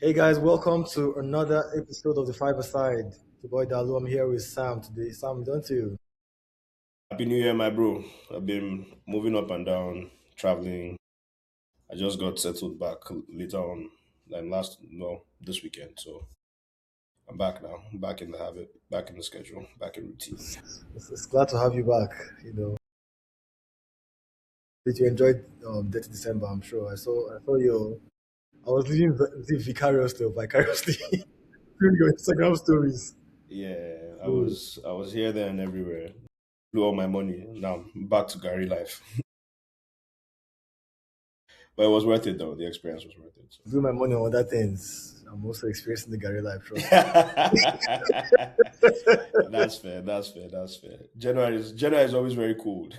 Hey guys, welcome to another episode of the Five Aside. The boy Dalu, I'm here with Sam today. Sam, don't you? Happy New Year, my bro. I've been moving up and down, traveling. I just got settled back later on than this weekend. So I'm back now. I'm back in the habit, back in the schedule, back in routine. It's glad to have you back. Did you enjoy Dirty December? I'm sure. I saw you. I was living vicariously or vicariously through your Instagram stories. Yeah, I So, was I was here, there, and everywhere. Blew all my money. Now I'm back to Gary life. But it was worth it though. The experience was worth it. do my money on other things. I'm also experiencing the Gary life. So. Trust me. That's fair. That's fair. That's fair. January is always very cold.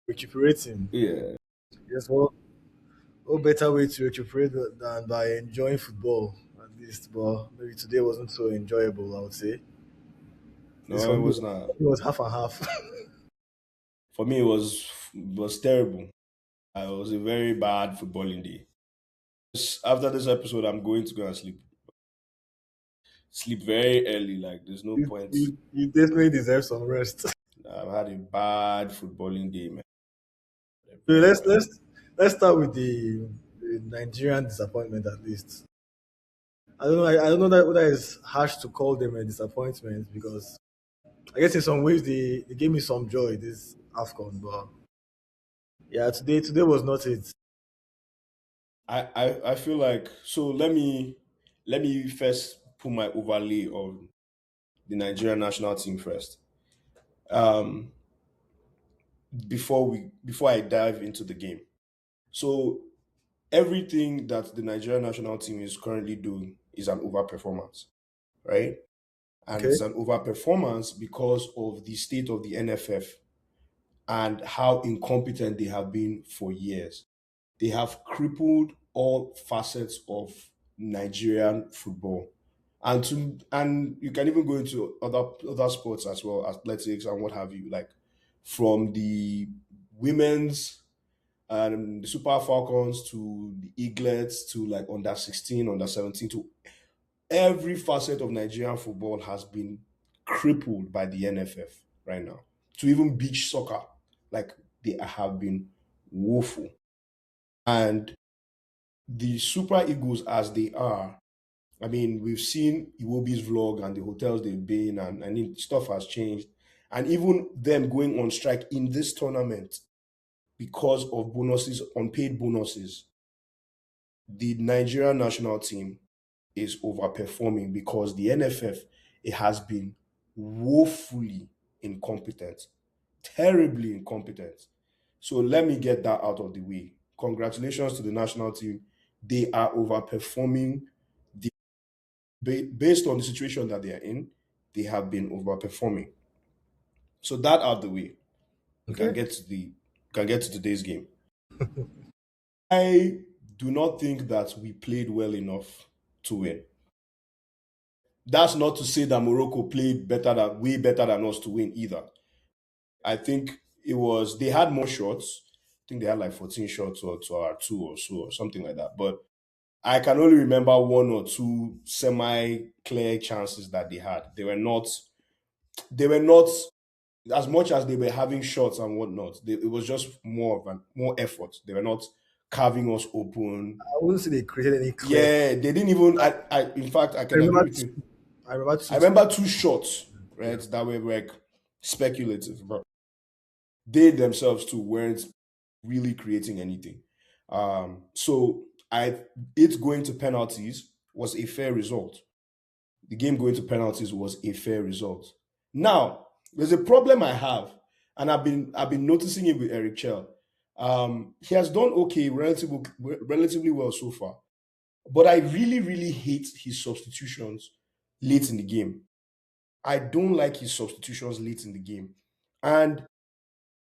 Recuperating. Yeah. Yes, well, what better way to recuperate than by enjoying football at least? But maybe today wasn't so enjoyable. I would say. This No, for it me, was not. it was half and half. For me, it was terrible. It was a very bad footballing day. After this episode, I'm going to go and sleep very early. Like there's no you, point. you definitely deserve some rest. I've had a bad footballing day, man. A So very let's bad. let's let's start with the Nigerian disappointment at least. I don't know that whether it's harsh to call them a disappointment because I guess in some ways they gave me some joy this AFCON, but yeah, today was not it. I feel like so. Let me first put my overlay on the Nigerian national team first. Um, before I dive into the game. So everything that the Nigerian national team is currently doing is an overperformance, right? And Okay, it's an overperformance because of the state of the NFF and how incompetent they have been for years. They have crippled all facets of Nigerian football. And you can even go into other sports as well, athletics and what have you, like from the women's and the Super Falcons to the Eaglets to like under 16, under 17 to every facet of Nigerian football has been crippled by the NFF right now. To even beach soccer, like they have been woeful. And the Super Eagles, as they are, I mean, we've seen Iwobi's vlog and the hotels they've been, and stuff has changed. And even them going on strike in this tournament because of bonuses, unpaid bonuses, the Nigerian national team is overperforming because the NFF it has been woefully incompetent, terribly incompetent. So let me get that out of the way. Congratulations to the national team. They are overperforming the based on the situation that they are in. They have been overperforming. So that out of the way, we can okay, get to the we can get to today's game. I do not think that we played well enough to win. That's not to say that Morocco played way better than us to win either. I think they had more shots. I think they had like 14 shots or to our two or so or something like that. But I can only remember one or two semi-clear chances that they had. They were not as much as they were having shots and whatnot. It was just more effort. They were not carving us open. I wouldn't say they created any clear. Yeah, they didn't even. In fact, I I can agree remember, with you. I remember I two. remember two shots, Yeah. right, that were like speculative, but they themselves too weren't really creating anything. So it going to penalties was a fair result. The game going to penalties was a fair result. Now, there's a problem I have, and I've been noticing it with Eric Chelle. He has done okay, relatively well so far, but I really, really hate his substitutions late in the game. I don't like his substitutions late in the game. And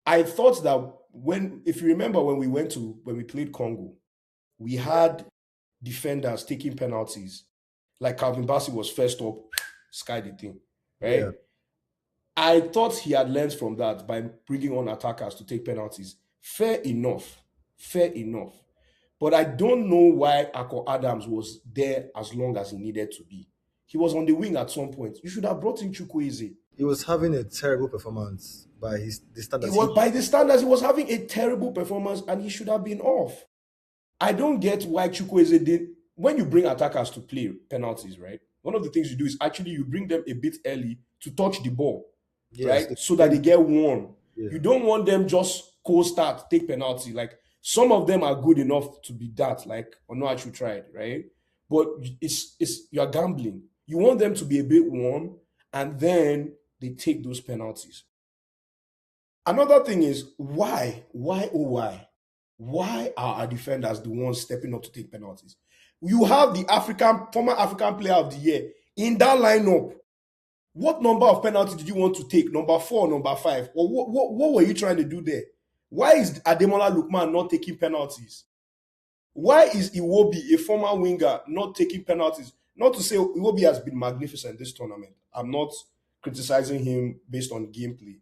I thought that if you remember when we played Congo, we had defenders taking penalties. Like Calvin Bassey was first up, sky the thing, Yeah. right? I thought he had learned from that by bringing on attackers to take penalties. Fair enough. Fair enough. But I don't know why Akko Adams was there as long as he needed to be. He was on the wing at some point. You should have brought in Chukwueze. He was having a terrible performance by the It standards. was by the standards, he was having a terrible performance and he should have been off. I don't get why Chukwueze did. When you bring attackers to play penalties, right? One of the things you do is actually you bring them a bit early to touch the ball, Yes, right? So that they get warm. yeah. You don't want them just cold start, take penalty. Like some of them are good enough to be that, like Onuachu tried, right? But it's you're gambling. You want them to be a bit warm, and then they take those penalties. Another thing is why are our defenders the ones stepping up to take penalties? You have the former African Player of the Year in that lineup. What number of penalties did you want to take? Number 4, number 5? Or what were you trying to do there? Why is Ademola Lookman not taking penalties? Why is Iwobi, a former winger, not taking penalties? Not to say Iwobi has been magnificent this tournament. I'm not criticizing him based on gameplay.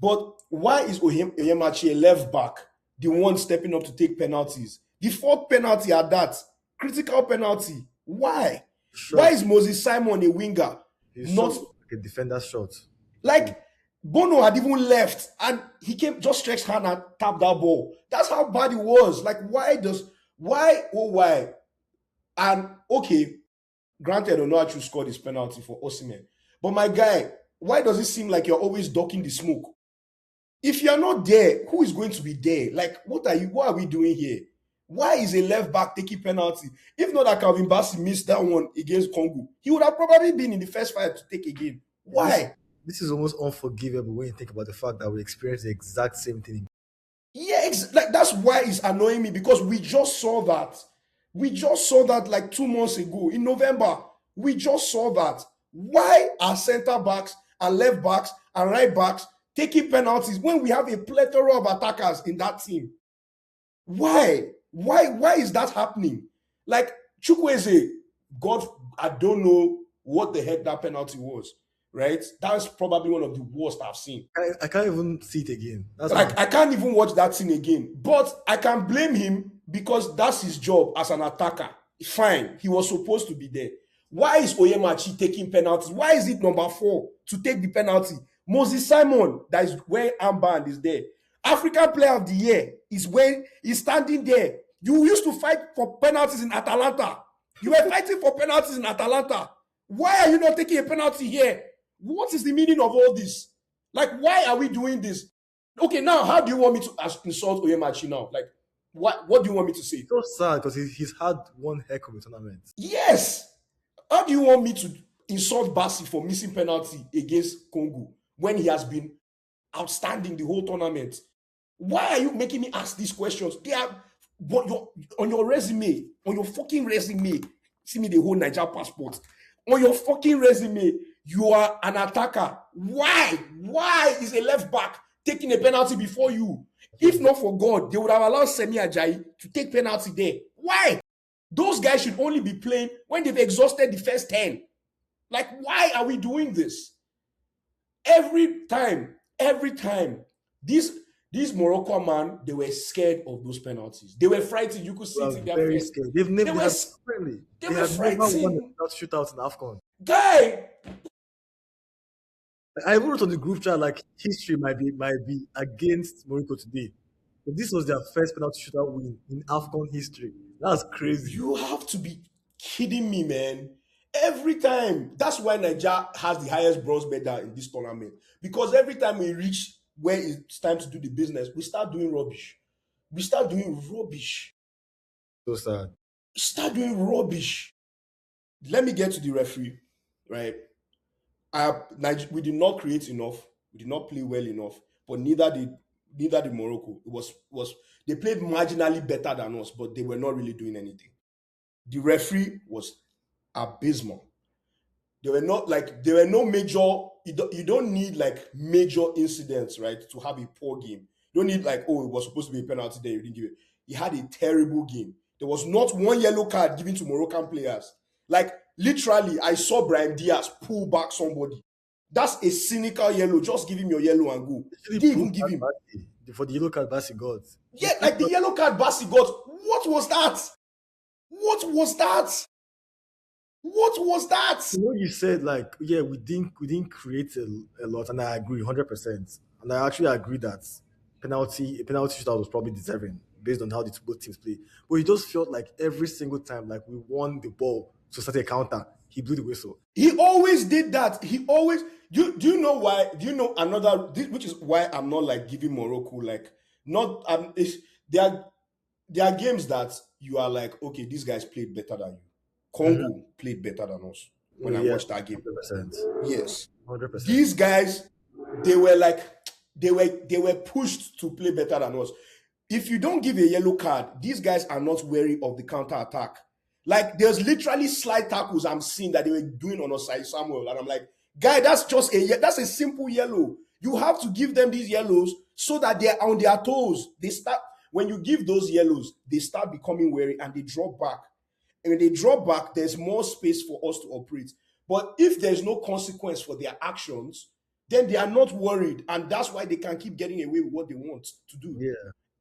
But why is Oyemachi, a left back, the one stepping up to take penalties? The fourth penalty at that, critical penalty. Why? Shot. Why is Moses Simon a winger? He's Not like a defender's shot. like Bono had even left and he came, just stretched hand and tapped that ball. That's how bad it was. Like, why? And okay, granted, Onuachu scored his penalty for Osimhen. But my guy, why does it seem like you're always ducking the smoke? If you're not there, who is going to be there? Like, what are we doing here? Why is a left back taking penalty? If not that Calvin Bassey missed that one against Congo, he would have probably been in the first 5 to take again. Why? This is almost unforgivable when you think about the fact that we experienced the exact same thing. Yeah, like that's why it's annoying me, because we just saw that. We just saw that like 2 months ago in November. We just saw that. Why are center backs and left backs and right backs taking penalties when we have a plethora of attackers in that team? Why? Why is that happening? Like Chukwueze, God, I don't know what the heck that penalty was, right? That's probably one of the worst I've seen. I can't even see it again. That's Like I can't even watch that thing again. But I can blame him because that's his job as an attacker. Fine, he was supposed to be there. Why is Oyemachi taking penalties? Why is it number 4 to take the penalty? Moses Simon, that is where armband is there. African Player of the Year is when he's standing there. You used to fight for penalties in Atalanta. You were fighting for penalties in Atalanta. Why are you not taking a penalty here? What is the meaning of all this? Like, why are we doing this? Okay, now, how do you want me to insult Oyemachi now? Like, what do you want me to say? It's so sad because he's had one heck of a tournament. Yes. How do you want me to insult Bassi for missing penalty against Congo when he has been outstanding the whole tournament? Why are you making me ask these questions? They are on your resume, on your fucking resume. See me the whole Niger passport. On your fucking resume, you are an attacker. Why? Why is a left back taking a penalty before you? If not for God, they would have allowed Semi Ajayi to take penalty there. Why? Those guys should only be playing when they've exhausted the first 10. Like, why are we doing this? Every time, these Morocco man, they were scared of those penalties. They were frightened. You could see it in their Very face. scared. They've never They were never frightened. won a shootout in AFCON. Guy, I even wrote on the group chat like history might be against Morocco today. But this was their first penalty shootout win in AFCON history. That's crazy. you have to be kidding me, man. Every time. That's why Nigeria has the highest bronze medal in this tournament. Because every time we reach where it's time to do the business, we start doing rubbish. So sad. Start doing rubbish. Let me get to the referee, right? We did not create enough. We did not play well enough. But neither did Morocco. It was they played marginally better than us, but they were not really doing anything. The referee was abysmal. There were no major. You don't need like major incidents, right, to have a poor game. You don't need like, oh, it was supposed to be a penalty there, you didn't give it. He had a terrible game. There was not one yellow card given to Moroccan players. Like literally, I saw Brahim Diaz pull back somebody. That's a cynical yellow. Just give him your yellow and go. Actually Didn't even proved give that him. For the yellow card Basi got. He Yeah, proved like the that. yellow card Basi got. What was that? What was that? What was that? You said like, yeah, we didn't create a lot, and I agree 100%. And I actually agree that a penalty shootout was probably deserving based on how the both teams play. But it just felt like every single time, like we won the ball to start a counter, he blew the whistle. He always did that. He always. Do you know why? Do you know another? Which is why I'm not like giving Morocco like not. There are there are games that you are like, okay, these guys played better than you. Mhm. Congo played better than us Oh when I yeah, watched that game. 100%, Yes, 100%. these guys, they were like, they were pushed to play better than us. If you don't give a yellow card, these guys are not wary of the counter attack. Like there's literally slide tackles I'm seeing that they were doing on Osai Samuel, and I'm like, guy, that's a simple yellow. You have to give them these yellows so that they're on their toes. They start when you give those yellows, they start becoming wary and they drop back. And when they drop back, there's more space for us to operate. But if there's no consequence for their actions, then they are not worried, and that's why they can keep getting away with what they want to do Yeah,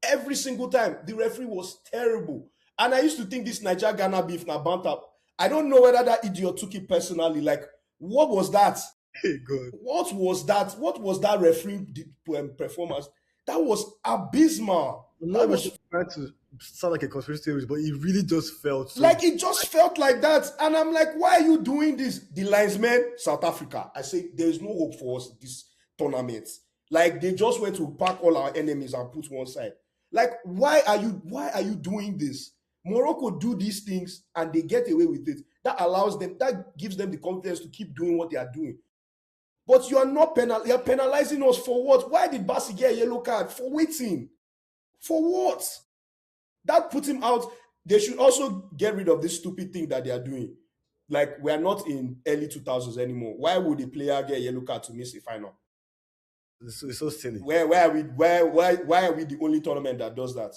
every single time. The referee was terrible. And I used to think this Niger Ghana beef na banter. I don't know whether that idiot took it personally. Like, what was that? good. What was that? What was that referee performance? That was abysmal. I'm not That even was trying to sound like a conspiracy theorist, but it really just felt so. like it just felt like that. And I'm like, why are you doing this? The linesmen, South Africa. I say there is no hope for us this tournament. Like they just went to pack all our enemies and put one side. Like, why are you doing this? Morocco do these things and they get away with it. That gives them the confidence to keep doing what they are doing. But you are not you're penalizing us for what? Why did Basi get a yellow card? For waiting. For what? That put him out. They should also get rid of this stupid thing that they are doing. Like, we are not in early 2000s anymore. Why would a player get a yellow card to miss a final? It's so silly. Where are we? Why are we the only tournament that does that?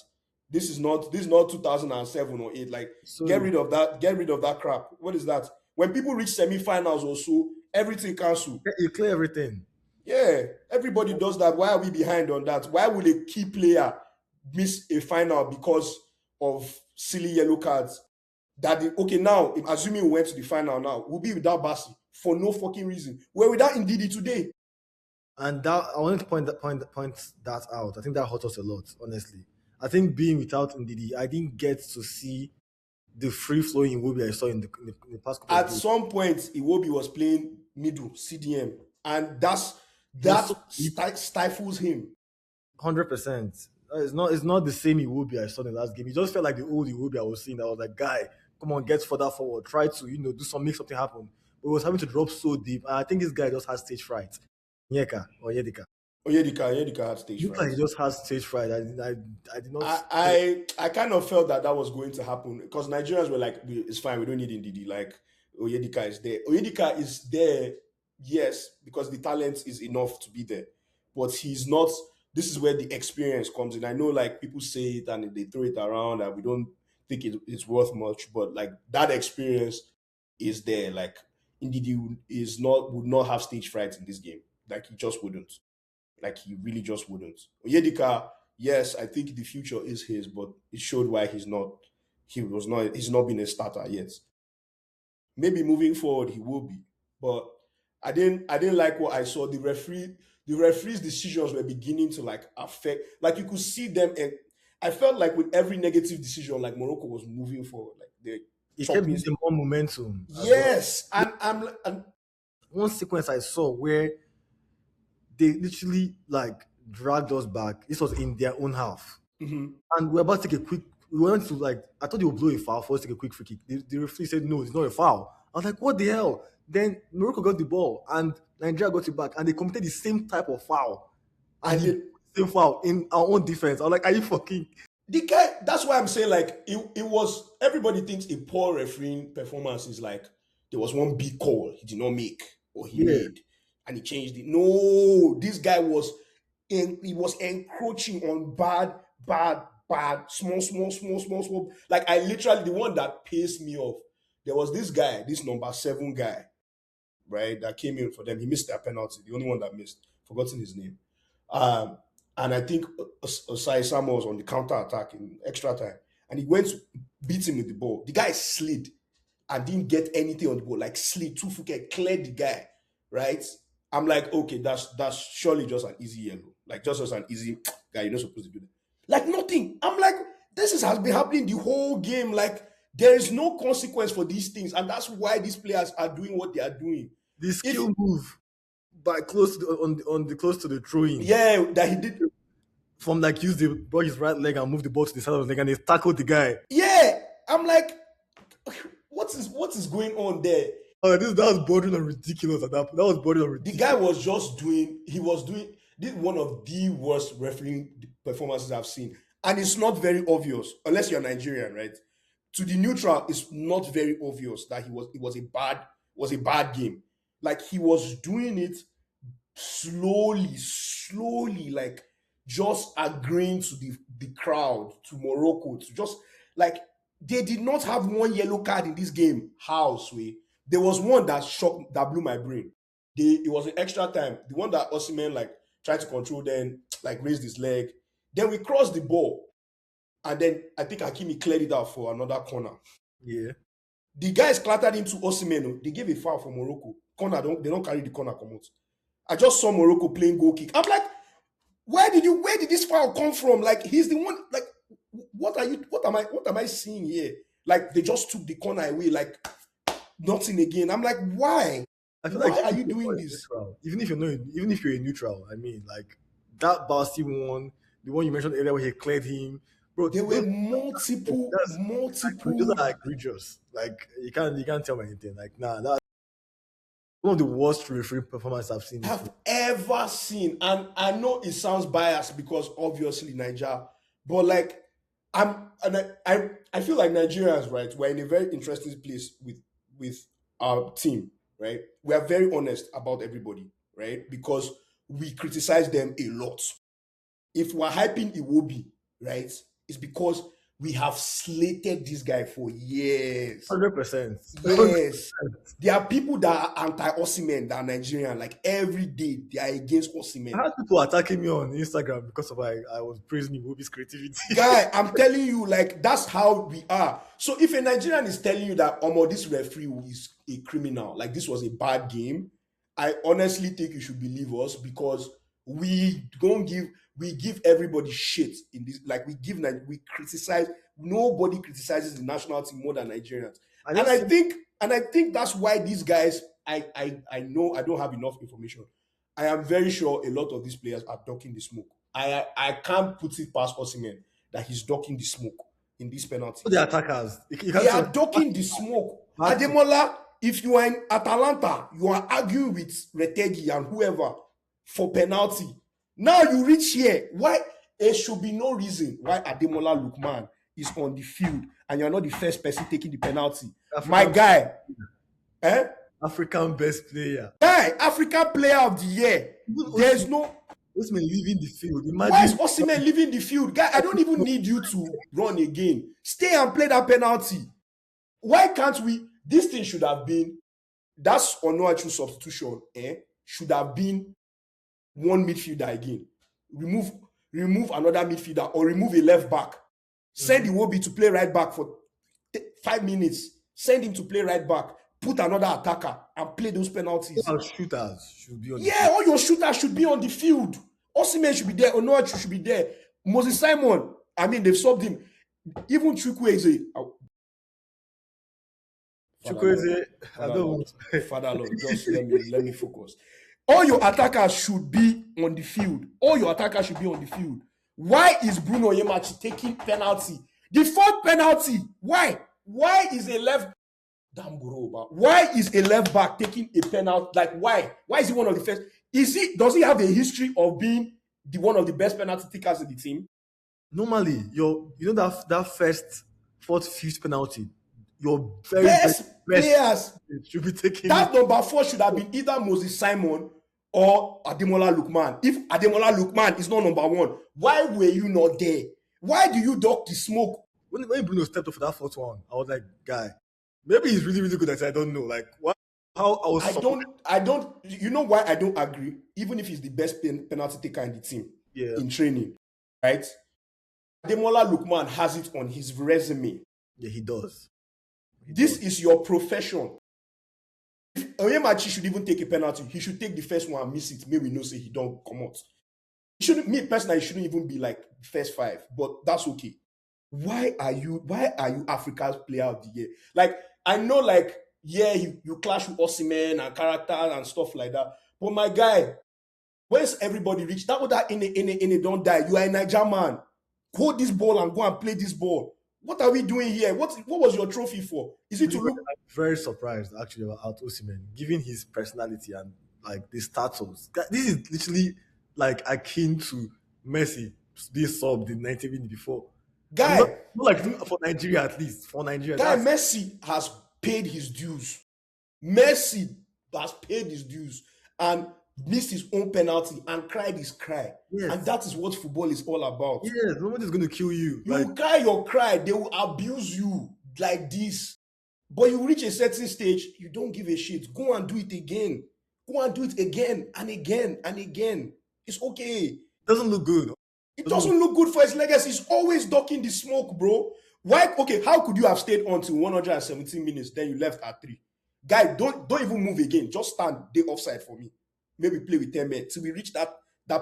This is not 2007 or 8. Like, get So rid of that. Get rid of that crap. What is that? When people reach semi-finals or so, everything cancel. you clear everything. Yeah, everybody does that. Why are we behind on that? Why would a key player miss a final because of silly yellow cards? Okay, now, assuming we went to the final now, we'll be without Basi for no fucking reason. We're without Ndidi today. And that I wanted to point that out. I think that hurt us a lot, honestly. I think being without Ndidi, I didn't get to see the free flowing Iwobi I saw in the past couple of At games. some point, Iwobi was playing middle, CDM, and He was that so deep, stifles him. 100%. It's not the same Iwobi I saw in the last game. It just felt like the old Iwobi I was seeing. I was like, guy, come on, get further forward. Try to, do some make something happen. But he was having to drop so deep. And I think this guy just has stage fright. Nyeka or Yedika. Onyedika had stage It looks like fright. he just has stage fright. I did not. I kind of felt that was going to happen because Nigerians were like, it's fine, we don't need Ndidi. Like, Onyedika is there. Onyedika is there, yes, because the talent is enough to be there. But he's not. This is where the experience comes in. I know, like, people say it and they throw it around and we don't think it's worth much, but like that experience is there. Like, Ndidi would not have stage fright in this game. Like, he just wouldn't. Like, he really just wouldn't. Onyedika, yes, I think the future is his, but it showed why he's not been a starter yet. Maybe moving forward he will be. But I didn't like what I saw. The referee's decisions were beginning to like affect, like you could see them, and I felt like with every negative decision, like Morocco was moving forward. Like they're It kept chopping. giving them more momentum as well. Yes, and One sequence I saw where they literally like dragged us back. This was in their own half. mhm. And we're about to take a quick. We went to like I thought they would blow a foul for us to take a quick free kick. The referee said no, it's not a foul. I was like, what the hell? Then Morocco got the ball and Nigeria got it back, and they committed the same type of foul, and And he same foul in our own defense. I was like, are you fucking? the guy, that's why I'm saying, like, it was, everybody thinks a poor refereeing performance is like there was one big call he did not make or he Yeah, made and he changed it. No, this guy he was encroaching on bad, small. Like, I literally, the one that pissed me off, there was this guy, this number 7 guy. right, that came in for them. He missed their penalty, the only one that missed, forgotten his name. Um, and I think Osai Samuel was on the counter attack in extra time, and he went to beat him with the ball. The guy slid and didn't get anything on the ball, like slid, two foot, cleared the guy, right? I'm like, okay, that's surely just an easy yellow, like just as an easy guy. You're not supposed to do that. Like nothing. I'm like, has been happening the whole game. Like there is no consequence for these things, and that's why these players are doing what they are doing. The If skill move by close to on the close to the throwing. yeah, that he did. From like brought his right leg and moved the ball to the side of his leg and they tackled the guy. Yeah, I'm like, what is going on there? Oh, that was bordering on ridiculous at that point. That was bordering on ridiculous. The guy was just doing. He was doing. This is one of the worst refereeing performances I've seen, and it's not very obvious unless you're Nigerian, right? To the neutral, it's not very obvious that it was a bad game. Like he was doing it slowly, like just agreeing to the crowd, to Morocco, to just like they did not have one yellow card in this game. How, Sway? There was one that blew my brain. It was an extra time. The one that Osimhen like tried to control, then like raised his leg. Then we crossed the ball, and then I think Hakimi cleared it out for another corner. Yeah. The guys clattered into Osimhen. They gave a foul for Morocco. They don't carry the corner come out. I just saw Morocco playing goal kick. I'm like, where did this foul come from? Like he's the one. Like, what am I seeing here? Like they just took the corner away. Like nothing again. I'm like, why? I feel Why like are you doing this? Neutral, even if you're a neutral, I mean, like that Basti one, the one you mentioned earlier where he cleared him, bro. There were multiple. Those are egregious. Like you can't tell me anything. Like that's one of the worst referee performances I've seen. I've ever seen, and I know it sounds biased because obviously Nigeria, but like I feel like Nigerians, right? We're in a very interesting place with our team, right? We are very honest about everybody, right? Because we criticize them a lot. If we're hyping Iwobi, right, it's because we have slated this guy for years. 100%. Yes. There are people that are anti-Osimhen that are Nigerian. Like every day they are against Osimhen. I had people attacking me on Instagram because of I was praising Iwobi's creativity. Guy, I'm telling you, like that's how we are. So if a Nigerian is telling you that this referee is a criminal, like this was a bad game, I honestly think you should believe us because we give everybody shit in this. Like we criticize. Nobody criticizes the national team more than Nigerians, and I think that's why these guys. I know I don't have enough information. I am very sure a lot of these players are ducking the smoke. I can't put it past Osimhen that he's ducking the smoke in these penalties. The attackers, they are ducking the smoke. Ademola, if you are in Atalanta, you are arguing with Retegi and whoever for penalty. Now you reach here. Why? There should be no reason why Ademola Lookman is on the field and you're not the first person taking the penalty. My guy. African best player. Guy, African player of the year. There's no Osimhen leaving the field. Imagine. Why is Osimhen leaving the field? Guy, I don't even need you to run again. Stay and play that penalty. Why can't we? This thing should have been, that's Onuachu substitution, should have been one midfielder again. Remove another midfielder or remove a left back. Send Iwobi to play right back for 5 minutes. Send him to play right back. Put another attacker and play those penalties. All shooters should be on the field. All your shooters should be on the field. Osimhen should be there. Onuachu should be there. Moses Simon, I mean, they've subbed him. Even Chukwueze. Father Lord, just let me focus. All your attackers should be on the field. Why is Bruno Yemachi taking penalty? The fourth penalty. Why? Why is a left back taking a penalty? Like why? Why is he one of the first? Does he have a history of being one of the best penalty takers in the team? Normally, that first, fourth, fifth penalty, your very best players should be taking. That number 4 should have been either Moses Simon or Ademola Lookman. If Ademola Lookman is not number 1, why were you not there? Why do you duck the smoke? When Bruno stepped up for that fourth one, I was like, guy, maybe he's really, really good at it. I don't know. Like, why How I was surprised. You know why I don't agree? Even if he's the best penalty taker in the team Yeah, in training, right? Demola Lookman has it on his resume. yeah, he does. He This does. is your profession. If Oyemachi should even take a penalty, he should take the first one and miss it. Maybe no say he don't come out. Me personally, shouldn't even be like first five, but that's okay. Why are you Africa's player of the year? Like, I know, like, yeah, you clash with Osimhen and character and stuff like that. But my guy, where's everybody reach? That would that in a don't die. You are a Niger man. Hold this ball and go and play this ball. What are we doing here? What was your trophy for? Is it to look? I'm very surprised actually about Osimhen, given his personality and like the status. This is literally like akin to Messi being subbed in 90 minutes before. I'm not, Guy, not like for Nigeria at least. For Nigeria, guy, that's Messi has paid his dues. Messi has paid his dues and missed his own penalty and cried his cry. And yes, that is what football is all about. yes. Nobody's going to kill you. You Like will cry your cry, they will abuse you like this. But you reach a certain stage, you don't give a shit. Go and do it again. Go and do it again and again and again. It's okay. doesn't look good. It Doesn't look, doesn't look good for his legacy. He's always ducking the smoke, bro. Why? Okay, how could you have stayed on till 117 minutes, then you left at 3? Guy, don't even move again. Just stand day offside for me. Maybe play with 10 men till we reach that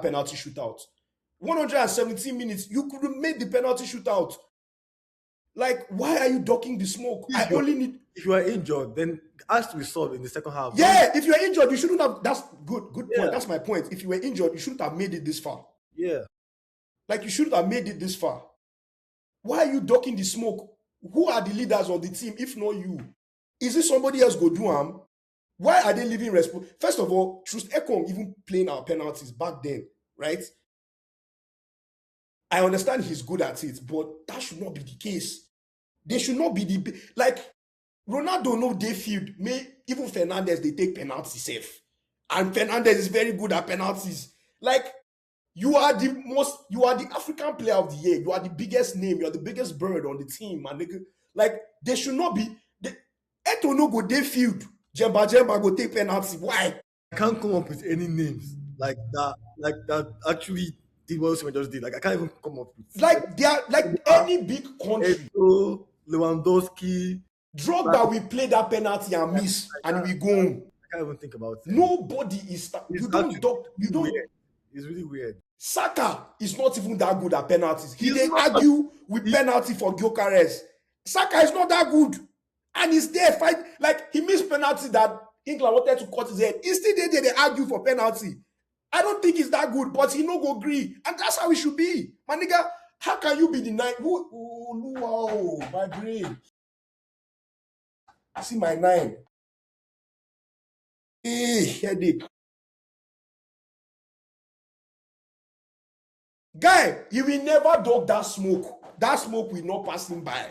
penalty shootout. 117 minutes, you could have made the penalty shootout. Like, why are you ducking the smoke? I only need. if you are injured, then has to be solved in the second half. Yeah, if you're injured, you shouldn't have. That's good Yeah, point. That's my point. If you were injured, you shouldn't have made it this far. yeah. Like, you shouldn't have made it this far. Why are you ducking the smoke? Who are the leaders of the team, if not you? Is it somebody else go do them? Why are they leaving First of all, Trust Ekong even playing our penalties back then, right? I understand he's good at it, but that should not be the case. They should not be like Ronaldo no day field. Even Fernandez, they take penalty safe. And Fernandez is very good at penalties. Like, you are the African player of the year. You are the biggest name. You are the biggest bird on the team. And like, they should not be. Eto no go day field. Jemba go take penalty. Why? I can't come up with any names like that actually did what Osimhen just did. Like I can't even come up with Like, they are like any big country. Eto, Lewandowski. Drogba will play that penalty and miss, and we go home. I can't even think about it. Nobody is. You don't actually talk. You don't. weird. It's really weird. Saka is not even that good at penalties. He He's dey not. argue with penalty for Gyökeres. Saka is not that good, and he's there fight like he missed penalty that England wanted to cut his head. He still there. They argue for penalty. I don't think he's that good, but he no go agree, and that's how it should be, my nigga. How can you be the nine? Wow, my brain. See my 9. Hey, headache. Guy, he will never dog that smoke. That smoke will not pass him by.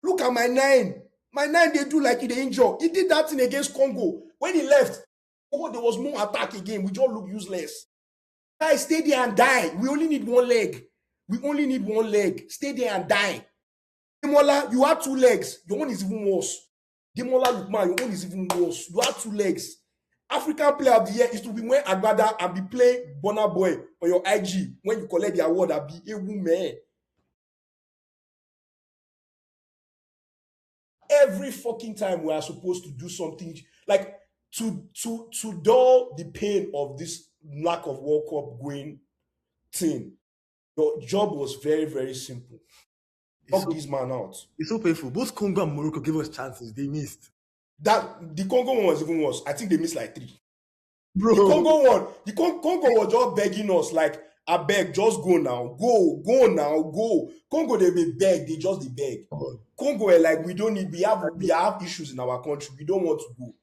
Look at my 9. My 9, they do like he dey injure. He did that thing against Congo. When he left, there was no attack again. We just look useless. Guys, stay there and die. We only need one leg. We only need one leg. Stay there and die. Demola, you have 2 legs. Your one is even worse. Demola Lookman, your own is even worse. You have 2 legs. African player of the year is to be wearing Agbada and be playing Burna Boy on your IG when you collect the award and be a woman. Every fucking time we are supposed to do something like to dull the pain of this lack of World Cup going thing. Your job was very, very simple. Knock this man out. It's so painful. Both Congo and Morocco gave us chances. They missed. That the Congo one was even worse. I think they missed like 3. Bro. The Congo was just begging us, like, I beg, just go now. Go now, go. Congo, they beg, they just beg. Oh. Congo are like, we have issues in our country. We don't want to go.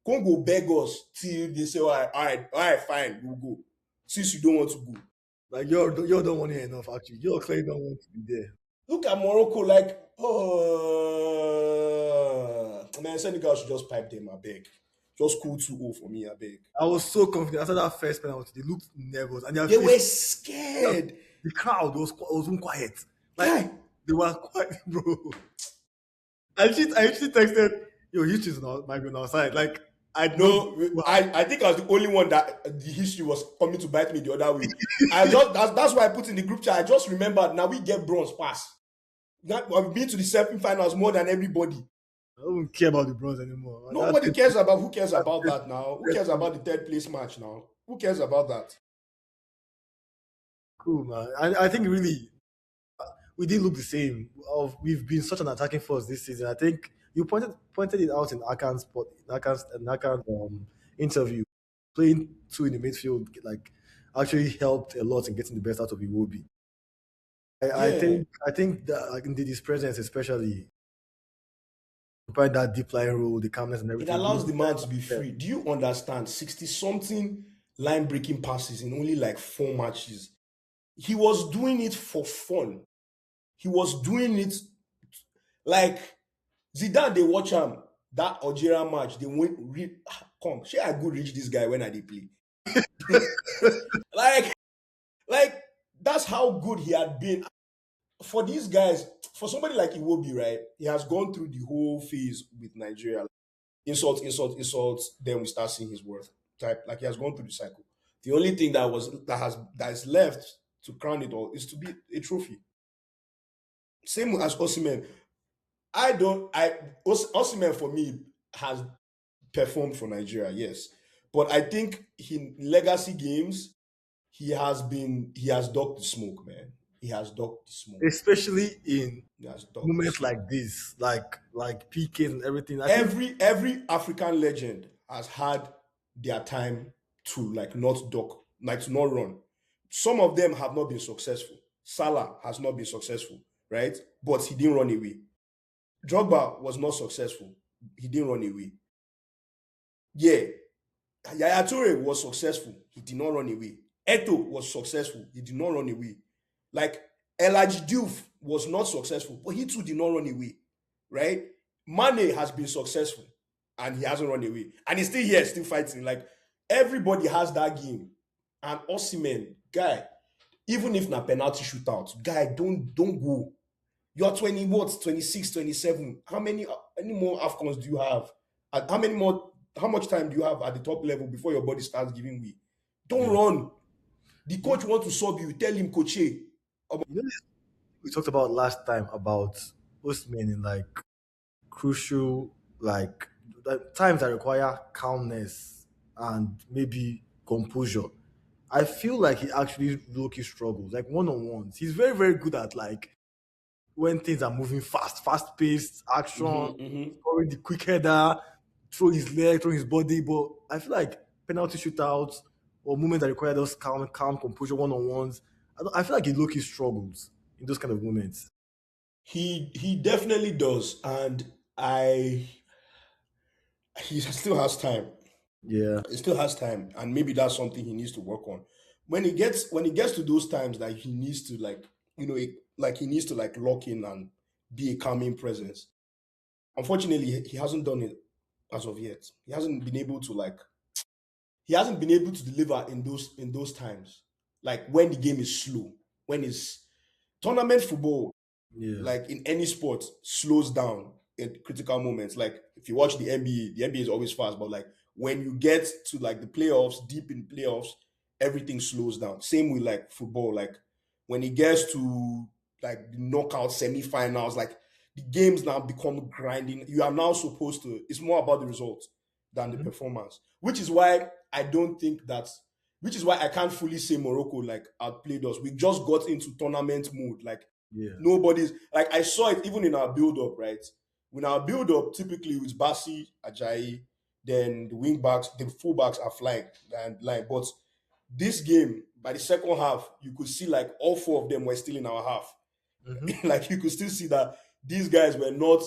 Congo beg us till they say, all right, fine, we'll go. Since you don't want to go. Like, you don't want it enough, actually. You're clearly don't want to be there. Look at Morocco, like, man, Senegal should just pipe them, I beg. Just cool 2-0 for me, I beg. I was so confident. After that first penalty, they looked nervous. And they were scared. The crowd was quiet. Like, yeah. They were quiet, bro. I actually texted, yo, Houston might be on our side. Like, No, No, I think I was the only one that the history was coming to bite me the other way. That's why I put in the group chat. I just remembered now we get bronze pass. I've been to the semi-finals more than everybody. I don't care about the bronze anymore. Nobody cares about who cares about That's that now. Who cares about the third place match now? Who cares about that? cool, man. I think really we didn't look the same. We've been such an attacking force this season. I think you pointed it out in Akan's interview. Playing two in the midfield like actually helped a lot in getting the best out of Iwobi. Yeah, I think that like Ndidi's presence especially provide that deep line role, the calmness and it everything. allows He's the man to be very free. Do you understand? 60 something line breaking passes in only like 4 matches. He was doing it for fun. He was doing it like Zidane. They watch him that Algeria match. They went come. Shey I go reach this guy when I dey play. like like that's how good he had been. For these guys, for somebody like Iwobi, right? He has gone through the whole phase with Nigeria. Insult, insult, insult. Then we start seeing his worth. Type like he has gone through the cycle. The only thing that is left to crown it all is to be a trophy. Same as Osimhen. I don't. Osimhen for me has performed for Nigeria, yes, but I think in legacy games he has ducked the smoke, man. He has ducked the smoke. especially in He has ducked the moments smoke. like this, like PKs and everything. I think Every African legend has had their time to like not duck, like to not run. Some of them have not been successful. Salah has not been successful, right? But he didn't run away. Drogba was not successful. He didn't run away. Yeah, Yaya Toure was successful. He did not run away. Eto was successful. He did not run away. Like Elijah Diouf was not successful, but he too did not run away. Right? Mane has been successful and he hasn't run away. And he's still here, still fighting. Like everybody has that game. And Osimhen, guy, even if na penalty shootout, guy, don't go. You're 20 what? 26, 27. How many more AFCONs do you have? And how much time do you have at the top level before your body starts giving way? Don't yeah. run. The You, coach want to sub you. Tell him, coach. you know this we talked about last time about Usman in like crucial times that require calmness and maybe composure. I feel like he actually low-key struggles, like one-on-ones. He's very, very good at like when things are moving fast, fast-paced action, Mm-hmm. scoring the quick header, throw his leg, throw his body. But I feel like penalty shootouts or moments that require those calm composure one-on-ones. I feel like he low-key struggles in those kind of moments. He definitely does, and I he still has time. Yeah. He still has time, and maybe that's something he needs to work on. When he gets to those times that he needs to like like he needs to like lock in and be a calming presence. Unfortunately, he hasn't done it as of yet. He hasn't been able to deliver in those times. Like when the game is slow, when it's tournament football, Yeah. like in any sport, slows down at critical moments. Like if you watch the NBA is always fast, but like when you get to like the playoffs, deep in playoffs, everything slows down. Same with like football. Like when it gets to like the knockout semifinals, like the games now become grinding. You are now supposed to. It's more about the results than the Mhm. performance, which is why I don't think that. Which is why I can't fully say Morocco like outplayed us. We just got into tournament mode. Like Yeah. nobody's like I saw it even in our build up, right? In our build up, typically with Basi, Ajayi, then the wing backs, the full backs are flying and line. But this game, by the second half, you could see like all four of them were still in our half. Hmm. Like you could still see that these guys were not,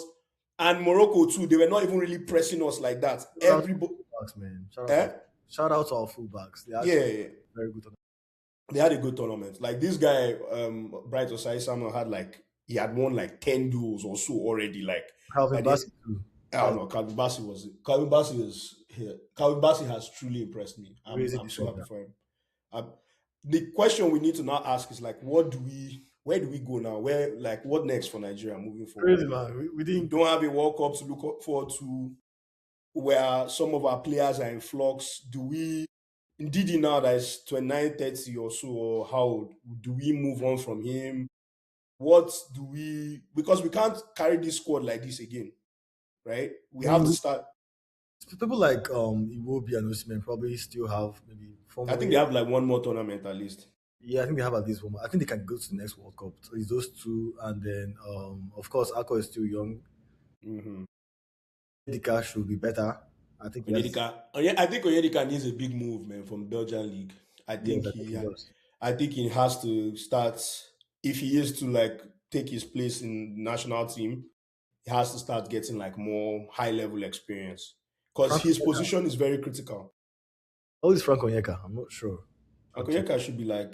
and Morocco too. They were not even really pressing us like that. Shout out to Everybody, our fullbacks, man. eh? Shout out to our fullbacks. They Yeah, actually yeah, yeah. very good. They had a good tournament. Like this guy, Bright Osai Samuel had like he had won like 10 duels or so already. Like by Calvin the Bassey too. I don't That's know. Calvin Bassi is here. Calvin Bassi has truly impressed me. crazy I'm so happy defender. for him. The question we need to now ask is like, where do we go now? Where like what next for Nigeria moving forward? Crazy man. We We didn't don't have a World Cup to look forward to. where some of our players are in flux. Do we Ndidi now that is 29, 30 or so, or how old, do we move on from him? What do we, because we can't carry this squad like this again, right? We I have to mean, start. people like Iwobi and Osimhen probably still have maybe four I more think they years. have like one more tournament at least. Yeah, I think they have at least one more. I think they can go to the next World Cup. So it's those two, and then of course, Ako is still young. Mm-hmm. Dika should be better. I think he has. I think Onyedika needs a big move, man, from Belgian league. I Yes, think I think he does. I think he has to start, if he is to like take his place in the national team. He has to start getting like more high level experience because Frank his Onyeka. position is very critical. Oh, it's Frank Onyeka. I'm not sure actually. Akoyeka should be like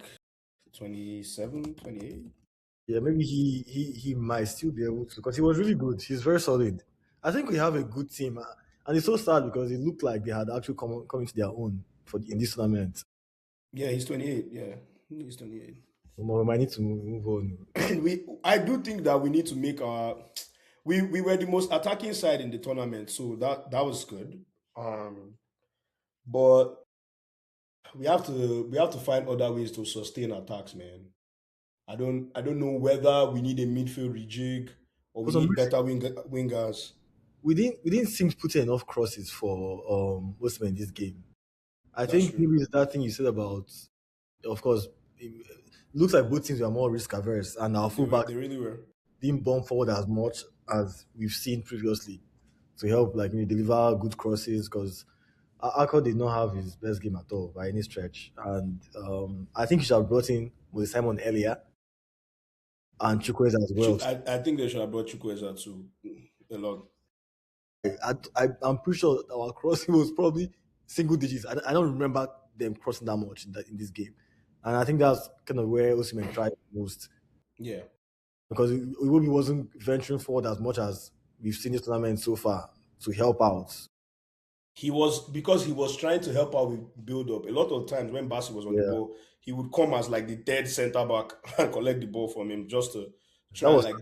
27, 28. Yeah, maybe he might still be able to because he was really good. He's very solid. I think we have a good team, and it's so sad because it looked like they had actually come into their own in this tournament. Yeah, he's 28. Yeah, he's 28. We might need to move on. I do think that we need to make our. We were the most attacking side in the tournament, so that was good. But we have to find other ways to sustain attacks, man. I don't know whether we need a midfield rejig or For we some need reason, better wingers. we didn't seem to put in enough crosses for Osimhen in this game. I That's think true. maybe it's that thing you said about, of course, it looks like both teams were more risk averse, and our fullback They really were. didn't bomb forward as much as we've seen previously to help deliver good crosses because Akon did not have his best game at all by any stretch, and I think he should have brought in with Simon earlier and Chukwueze as well. I think they should have brought Chukwueze too a lot. I'm pretty sure our crossing was probably single digits. I don't remember them crossing that much in this game, and I think that's kind of where Osimhen tried most Yeah. because Iwobi wasn't venturing forward as much as we've seen this tournament so far to help out. He was, because he was trying to help out with build up. A lot of times when Bassi was on the Yeah, ball, he would come as like the third center back and collect the ball from him just to that try and was like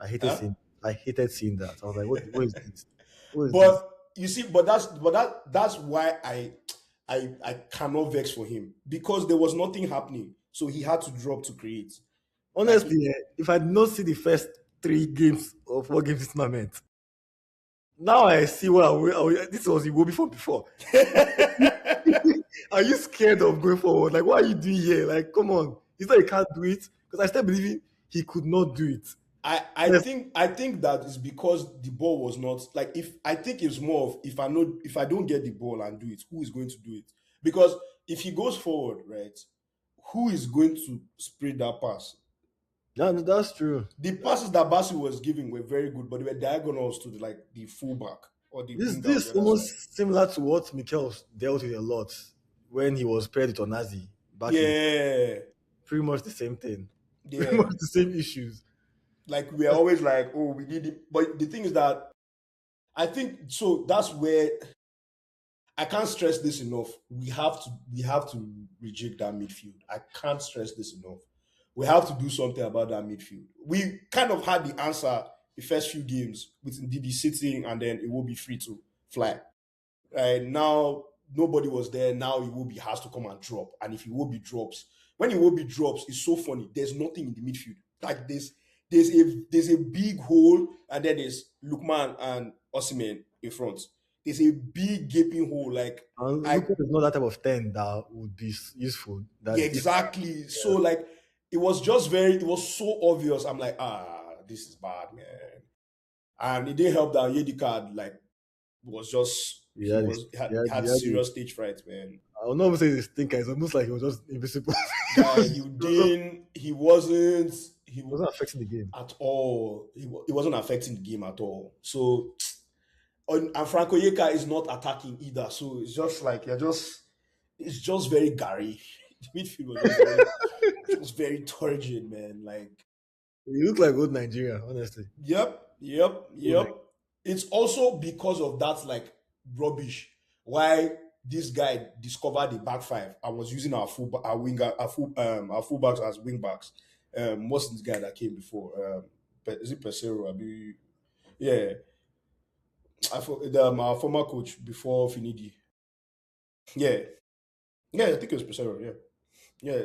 I hated huh? seeing I hated seeing that. I was like, what is this? What is this? But you see, that's why I cannot vex for him because there was nothing happening. So he had to drop to create. Like Honestly, if I did not see the first 3 games or 4 games this tournament, now I see what this was Iwobi from before. Are you scared of going forward? Like, what are you doing here? Like, come on. Is that he can't do it? Because I still believe he could not do it. Yes. I think that is because the ball was not like, if I think it's more of, if I don't get the ball and do it, who is going to do it? Because if he goes forward, right, who is going to spread that pass? That's true. The passes that Bassi was giving were very good, but they were diagonals to the fullback or the winger on This the other side. almost similar to what Mikel dealt with a lot when he was paired with Onazi back in Yeah, pretty much the same thing. Pretty yeah. much the same issues. Like we are always like, oh, we need it. But the thing is that I think so. That's where I can't stress this enough. We have to reject that midfield. I can't stress this enough. We have to do something about that midfield. We kind of had the answer the first few games with Ndidi sitting, and then it will be free to fly. Right now, nobody was there. Now Iwobi has to come and drop. And if Iwobi drops, when Iwobi drops, it's so funny. There's nothing in the midfield. Like there's a big hole, and then there's Lukman and Osimhen in front. There's a big gaping hole. Like And I Lucas is not that type of 10 that would be useful. Yeah, That if exactly. So like it was so obvious. I'm like, this is bad, man. And it didn't help that Yedika like was just he had this, he had serious stage fright, man. I will not even say this thinker. It's almost like he was just invisible. Guy, Just- he wasn't it wasn't affecting the game. at all. He wasn't affecting the game at all. So and Franco Yeka is not attacking either. So it's just like it's just very Gary. The midfield was very turgid, man. Like, He looked like old Nigeria, honestly. Old yep. It's also because of that like rubbish. Why this guy discovered the back five and was using our winger, our fullbacks as wing backs. What's this guy that came before? Is it Pesero? Yeah, our former coach before Finidi. Yeah, yeah, I think it was Pesero. Yeah, yeah.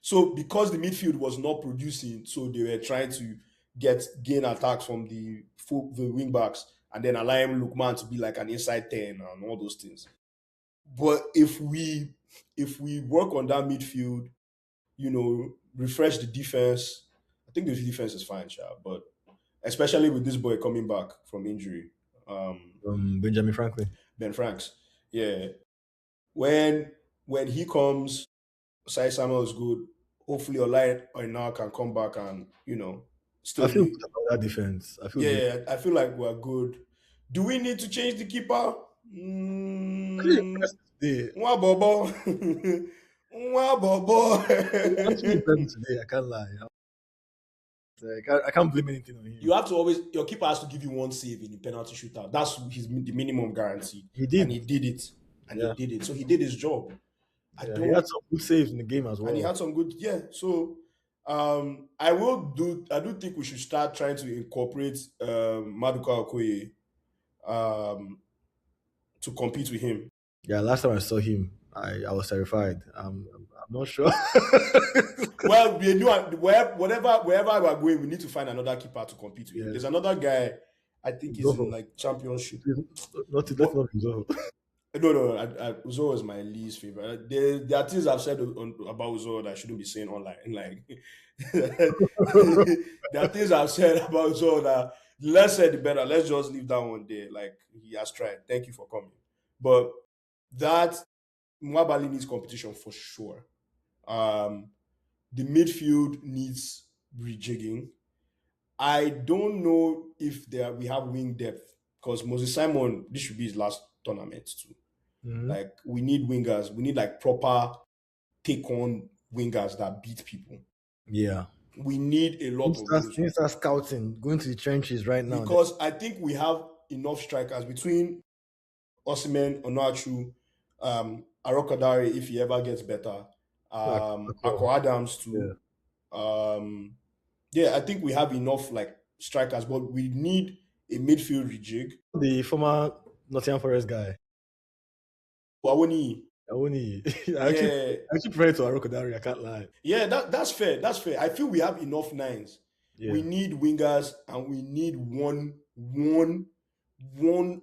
So because the midfield was not producing, so they were trying to gain attacks from the wing backs, and then allowing Lukman to be like an inside 10 and all those things. But if we work on that midfield, refresh the defense, I think the defense is fine, sha. But especially with this boy coming back from injury, Benjamin Franklin. Ben Franks, yeah. When he comes, Sai Samuel is good. Hopefully, Olai Oina can come back and I still feel be. good about that defense. I feel Yeah, good. yeah, I feel like we're good. Do we need to change the keeper? Actually Mm, impressed me today. Nwa bobo. Nwa bobo. Actually impressed me today. I can't lie. I can't blame anything on You him. have to always your keeper has to give you one save in the penalty shootout. That's the minimum guarantee, He and did. he did it, and he Yeah. did it. So he did his job. I Yeah. He had don't, some good saves in the game as and he well. had some good, yeah. So I do think we should start trying to incorporate Maduka Okoye um, to compete with him. Yeah. Last time I saw him, I was terrified. I'm not sure. Well, we knew wherever we're going, we need to find another keeper to compete with him. Yeah. There's another guy, I think he's in Zoho. like championship. Let's not be Zoho. No, no, Uzo is my least favorite. There are things I've said about Uzo that I shouldn't be saying online. Like, there are things I've said about Uzo that the less said, the better. Let's just leave that one there. Like, he has tried. Thank you for coming. But that Mwabali needs competition for sure. Um, the midfield needs rejigging. I don't know if we have wing depth because Moses Simon, this should be his last tournament too. Mhm. Like we need wingers. We need like proper take on wingers that beat people. Yeah. We need a lot of those Need to start scouting, going to the trenches right now. because I think we have enough strikers between Osimhen, Onachu, Arokodare if he ever gets better, Akko Adams Yeah. too. Yeah, I think we have enough like strikers, but we need a midfield rejig. The former Nottingham Forest guy. Wawoni, I only yeah, I actually prefer it to Arokodare, I can't lie. yeah, that's fair. That's fair. I feel we have enough nines. We Yeah. need wingers and we need one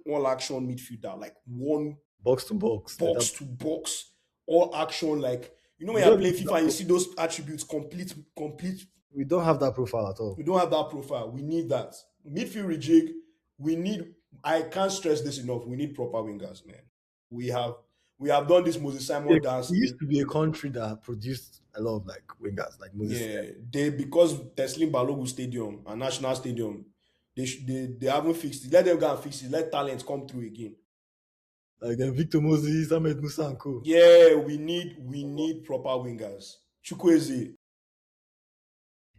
all action midfielder, like one Box to box. box to box, all action. Like We when you don't play FIFA, and you see those attributes complete. we don't have that profile at all. We don't have that profile. We need that midfield rejig. We need. I can't stress this enough. We need proper wingers, man. We have we have done this Moses Yeah, Simon dance we used thing. to be a country that produced a lot of like wingers, like Moses. Yeah, because Teslim Balogun Stadium and National Stadium, they haven't fixed it. Let them go and fix it. Let talent come through again. Like then Victor Moses, Ahmed Musa and Co. Yeah, we need proper wingers. Chukwueze,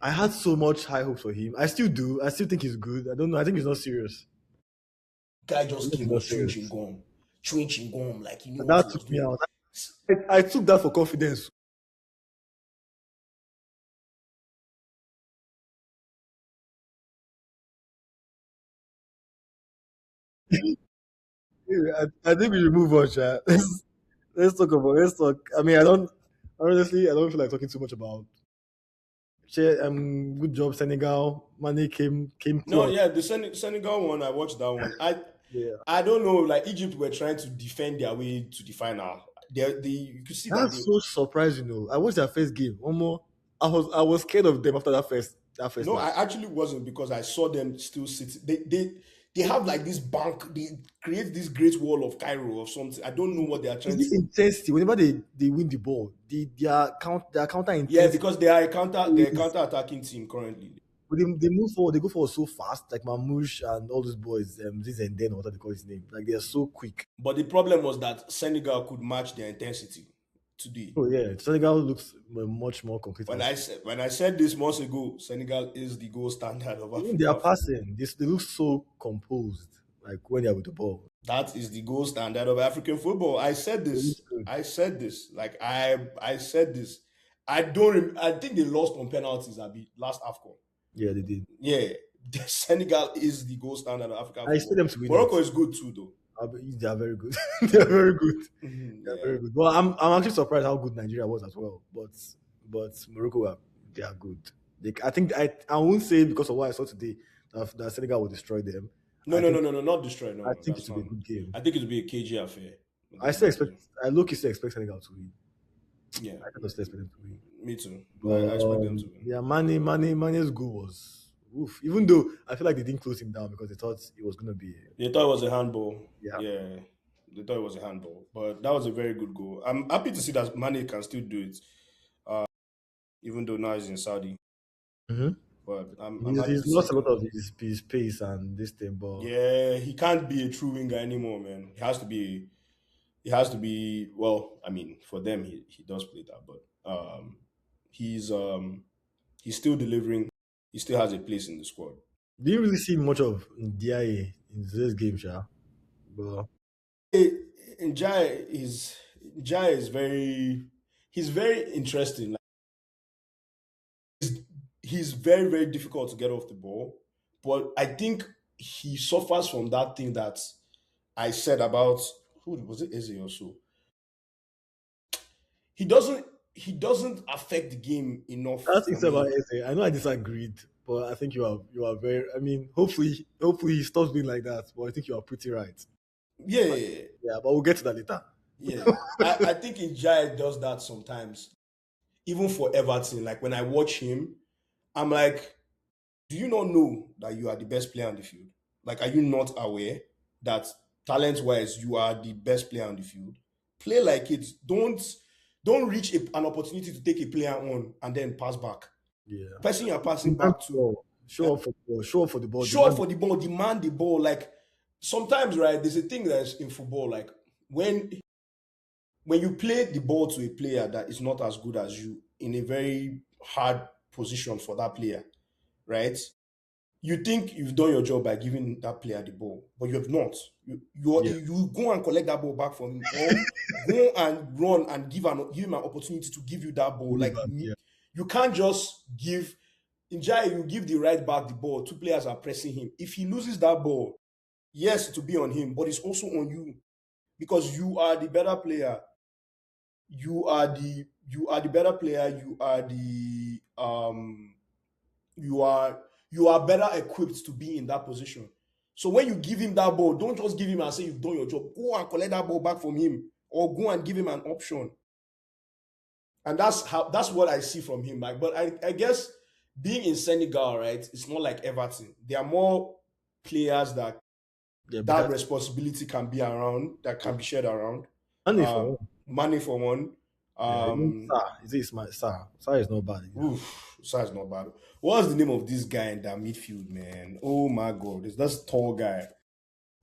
I had so much high hopes for him. I still do. I still think he's good. I don't know. I think he's not serious. guy I just think he's came not was serious. chewing gum, like he knew And what that he was took me doing. out. I took that for confidence. I think we should move on, Sha. Let's talk. I mean, honestly, I don't feel like talking too much about. Good job, Senegal. Mane came No, close. yeah, the Senegal one, I watched that one. Yeah, I don't know, like Egypt were trying to defend their way to the final. You could see that that's so surprising. Though I watched their first game. One more, I was scared of them after that first no, I match. actually wasn't because I saw them still sitting. They have like this bank. They create this great wall of Cairo or something. I don't know what they are Is trying this to. intensity whenever they win the ball? Their counter Yeah, intensity because they are a is counter attacking team currently. they move forward. They go forward so fast, like Mamouche and all those boys. This and then what they call his name? Like they are so quick. But the problem was that Senegal could match their intensity today. Oh yeah, Senegal looks much more complete. When I said this months ago, Senegal is the gold standard of Even they are African football. passing. They look so composed, like when they are with the ball. That is the gold standard of African football. I said They look this. good. I said this. Like I said this. I don't. I think they lost on penalties at the last AFCON. Yeah, they did. Yeah, Senegal is the gold standard of African I expect football. them to win it. Morocco is good too, though. They are very good. They are very good. They are Yeah. very good. Well, I'm actually surprised how good Nigeria was as well. But Morocco are they are good. I think I won't say because of what I saw today that Senegal will destroy them. No, I no, no, think no, no, not destroy. No, I no, think that's it will be not. a good game. I think it'll be a KG affair. I I think still it'll expect be. I look still expect Senegal to win. Yeah, I don't still expect them to win. me too. I But expect them to win. yeah, Mane's goal was oof. Even though I feel like they didn't close him down because they thought it was gonna be They thought it was a handball. yeah. Yeah, they thought it was a handball, but that was a very good goal. I'm happy to see that Mane can still do it, even though now he's in Saudi. Mhm. But I'm happy He's to see lost he a lot can. of his pace and this thing, but Yeah, he can't be a true winger anymore, man. He has to be. He has to be. Well, I mean, for them, he does play that, but he's he's still delivering. He still has a place in the squad. didn't really see much of DIA in today's game, Sha. But Jai is very he's very interesting. Like, he's very very difficult to get off the ball, but I think he suffers from that thing that I said about who was it Eze or so. He doesn't affect the game enough that's for it's about me. Eze. I know I disagreed, but I think you are very. I mean, hopefully he stops being like that. But I think you are pretty right. Yeah, yeah, yeah. Yeah, but we'll get to that later. Yeah. I think Jai does that sometimes, even for Everton. Like when I watch him, I'm like, do you not know that you are the best player on the field? Like, are you not aware that talent wise, you are the best player on the field? Play like it. Don't reach an opportunity to take a player on and then pass back. Yeah, Person you're passing demand back the to, ball. eh, Show up for the ball. Show up for the ball. show up Demand. for the ball, demand the ball. Like sometimes, right? There's a thing that's in football. Like when you play the ball to a player that is not as good as you in a very hard position for that player, right? You think you've done your job by giving that player the ball, but you have not. Yeah, You go and collect that ball back from him, or go and run and give him an opportunity to give you that ball. give it Like back. Yeah, you can't just give. In Jai, you give the right back the ball. Two players are pressing him. If he loses that ball, yes, it will be on him, but it's also on you because you are the better player. You are the better player. You are better equipped to be in that position. So when you give him that ball, don't just give him and say you've done your job. Go and collect that ball back from him, or go and give him an option. And that's what I see from him. Like, but I guess being in Senegal, right, it's not like Everton. There are more players that yeah, that better. responsibility can be around, that can be shared around. Money for Um, one. Money for one. Yeah, even Um, Sar. Is it smart? Sar is not bad either. Size not bad. What's the name of this guy in that midfield, man? Oh my god, it's that tall guy.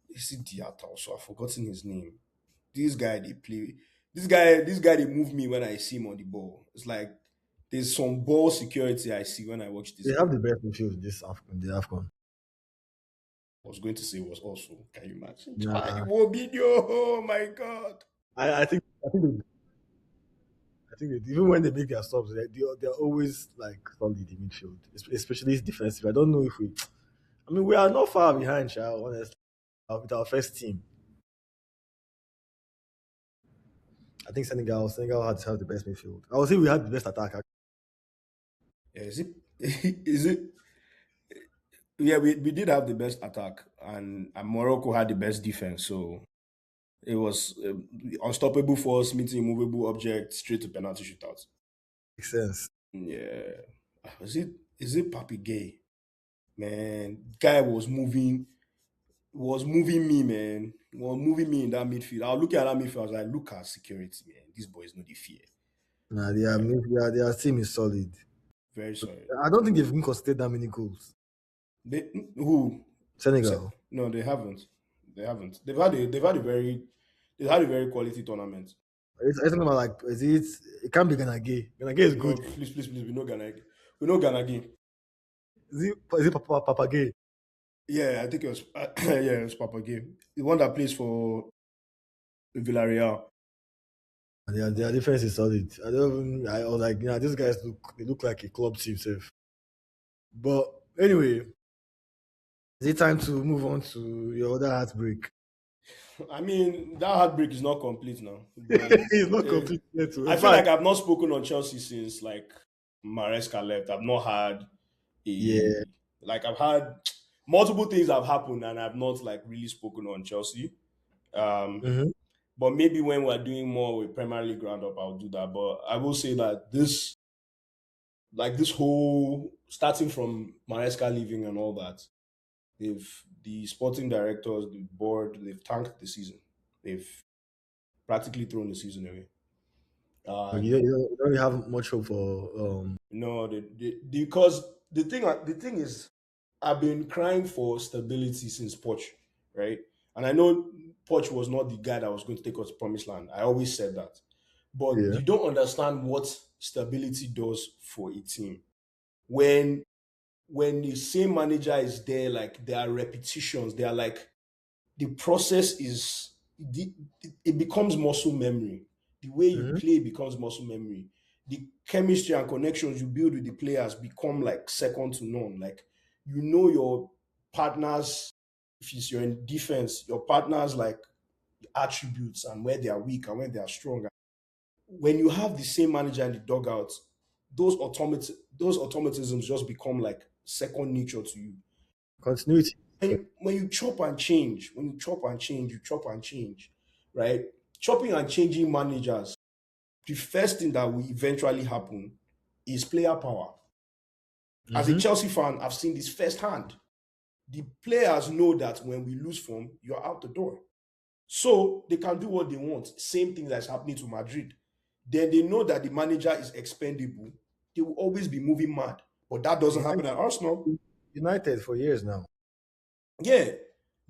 Is it Diata also? I've forgotten his name. This guy they play. This guy they move me when I see him on the ball. It's like there's some ball security I see when I watch this They have guy. the best midfield in this AFCON. The AFCON. I was going to say was also, can you imagine? Nah, Iwobi, oh my god. I think even when they make their subs, they're always like solid in midfield, especially defensive. I don't know if we. I mean, we are not far behind, Sha, honestly, with our first team. I think Senegal had the best midfield. I would say we had the best attack. Yeah, is it is it yeah, we did have the best attack, and Morocco had the best defense. So it was unstoppable force meeting immovable object straight to penalty shootouts. Makes sense. Yeah. Is it Papi Gay? Man, guy was moving me, man. Was moving me in that midfield. I was looking at that midfield, I was like, look at security, man. These boys know the fear. Nah, Right. their team is solid. Very sorry. I don't think they've even conceded that many goals. They who Senegal. no, they haven't. They haven't. They've had a very quality tournament. It's talking about like, is it? It can't be Ganage. Ganage is No, good. please, please, please, we know Gana. Is it Papa Gay? Yeah, I think it was yeah, it was Papa Game. The one that plays for Villarreal. Their defense is solid. I was like, these guys they look like a club team safe. But anyway, Is it time to move on to your other heartbreak? I mean, that heartbreak is not complete now, but It's not uh, complete yet. In I feel fact, like I've not spoken on Chelsea since like Maresca left. I've not had yeah. a like I've had multiple things have happened and I've not like really spoken on Chelsea. Um, Hmm. but maybe when we're doing more with Premier League roundup, I'll do that. But I will say that this whole starting from Maresca leaving and all that, the sporting directors, the board, they've tanked the season. They've practically thrown the season away. Like And you don't really have much hope for no, because the thing is, I've been crying for stability since Poch, right? And I know Poch was not the guy that was going to take us to promised land. I always said that, but yeah. you don't understand what stability does for a team when the same manager is there. Like there are repetitions. They are like the process is it becomes muscle memory. The way you Hmm. play becomes muscle memory. The chemistry and connections you build with the players become like second to none. Like you know your partners, if it's you're in defense, your partners like attributes and where they are weak and where they are strong. When you have the same manager in the dugout, those automatisms just become like second nature to you. Continuity. When you chop and change, you chop and change, right? Chopping and changing managers, the first thing that will eventually happen is player power. As a Hmm. Chelsea fan, I've seen this firsthand. The players know that when we lose form, you're out the door. So they can do what they want. Same thing that's happening to Madrid. Then they know that the manager is expendable. They will always be moving mad. But that doesn't happen United, at Arsenal. United for years now. Yeah,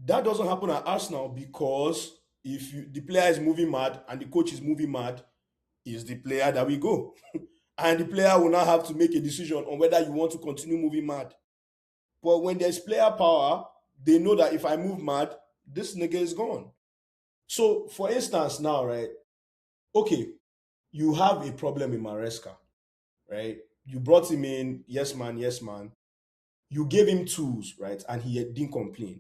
that doesn't happen at Arsenal because if the player is moving mad and the coach is moving mad, is the player that we go. And the player will now have to make a decision on whether you want to continue moving mad. But when there's player power, they know that if I move mad, this nigga is gone. So, for instance, now, right? Okay, you have a problem in Maresca, right? You brought him in, yes, man, yes, man. You gave him tools, right? And he didn't complain.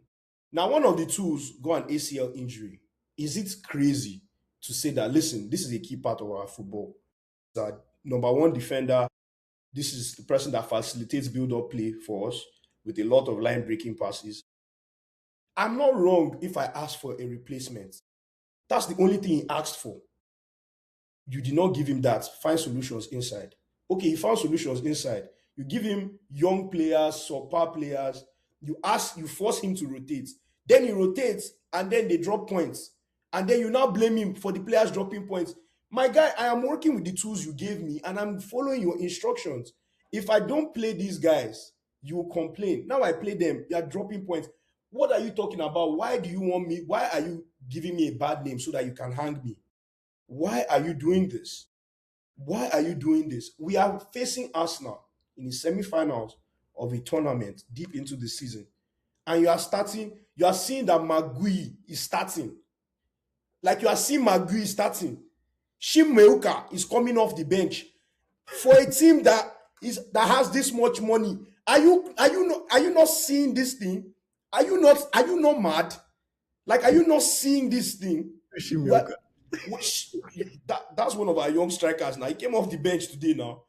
Now, one of the tools got an ACL injury. Is it crazy to say that, listen, this is a key part of our football? That number one defender, this is the person that facilitates build up play for us with a lot of line breaking passes. I'm not wrong if I ask for a replacement. That's the only thing he asked for. You did not give him that. Find solutions inside. Okay, he found solutions inside. You give him young players, subpar players. You force him to rotate. Then he rotates, and then they drop points. And then you now blame him for the players dropping points. My guy, I am working with the tools you gave me, and I'm following your instructions. If I don't play these guys, you will complain. Now I play them, they are dropping points. What are you talking about? Why do you want me? Why are you giving me a bad name so that you can hang me? Why are you doing this? Why are you doing this? We are facing Arsenal in the semi-finals of a tournament deep into the season. And you are seeing that Magui is starting. Like you are seeing Magui starting. Shimeuka is coming off the bench. For a team that has this much money, are you not seeing this thing? Are you not mad? Like, are you not seeing this thing? Shimioka. What which that's one of our young strikers now. He came off the bench today now.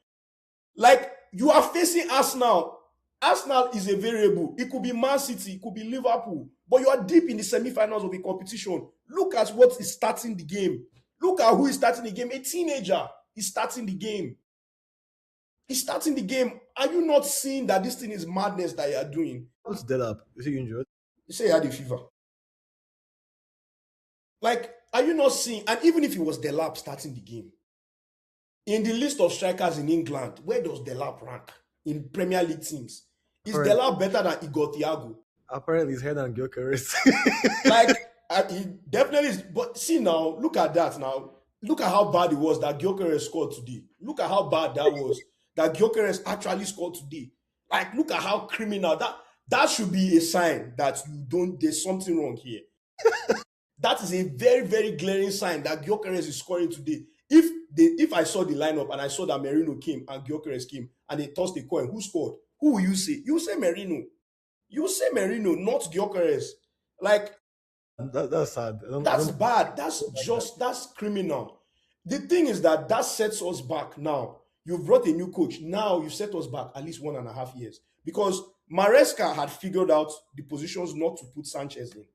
Like you are facing Arsenal. Arsenal is a variable. It could be Man City, it could be Liverpool, but you are deep in the semi-finals of a competition. Look at what is starting the game. Look at who is starting the game. A teenager is starting the game. He's starting the game. Are you not seeing that this thing is madness that you are doing? What's Delap? Is he injured? You say he had a fever. Like, are you not seeing? And even if it was Delap starting the game, in the list of strikers in England, where does Delap rank in Premier League teams? Is Apparently, Delap better than Igor Thiago? apparently his head and Gyökeres. Like, he definitely is. But see now, look at that now. Look at how bad it was that Gyökeres scored today. Look at how bad that was that Gyökeres actually scored today. Like, look at how criminal that should be a sign that you don't. There's something wrong here. That is a very, very glaring sign that Gyökeres is scoring today. If I saw the lineup and I saw that Merino came and Gyökeres came and they tossed the coin, who scored? Who will you say? You say Merino. You say Merino, not Gyökeres. Like, That's sad. I that's don't bad. That's like that. just that's criminal. The thing is that that sets us back now. You've brought a new coach. Now you set us back at least 1.5 years because Maresca had figured out the positions not to put Sanchez in,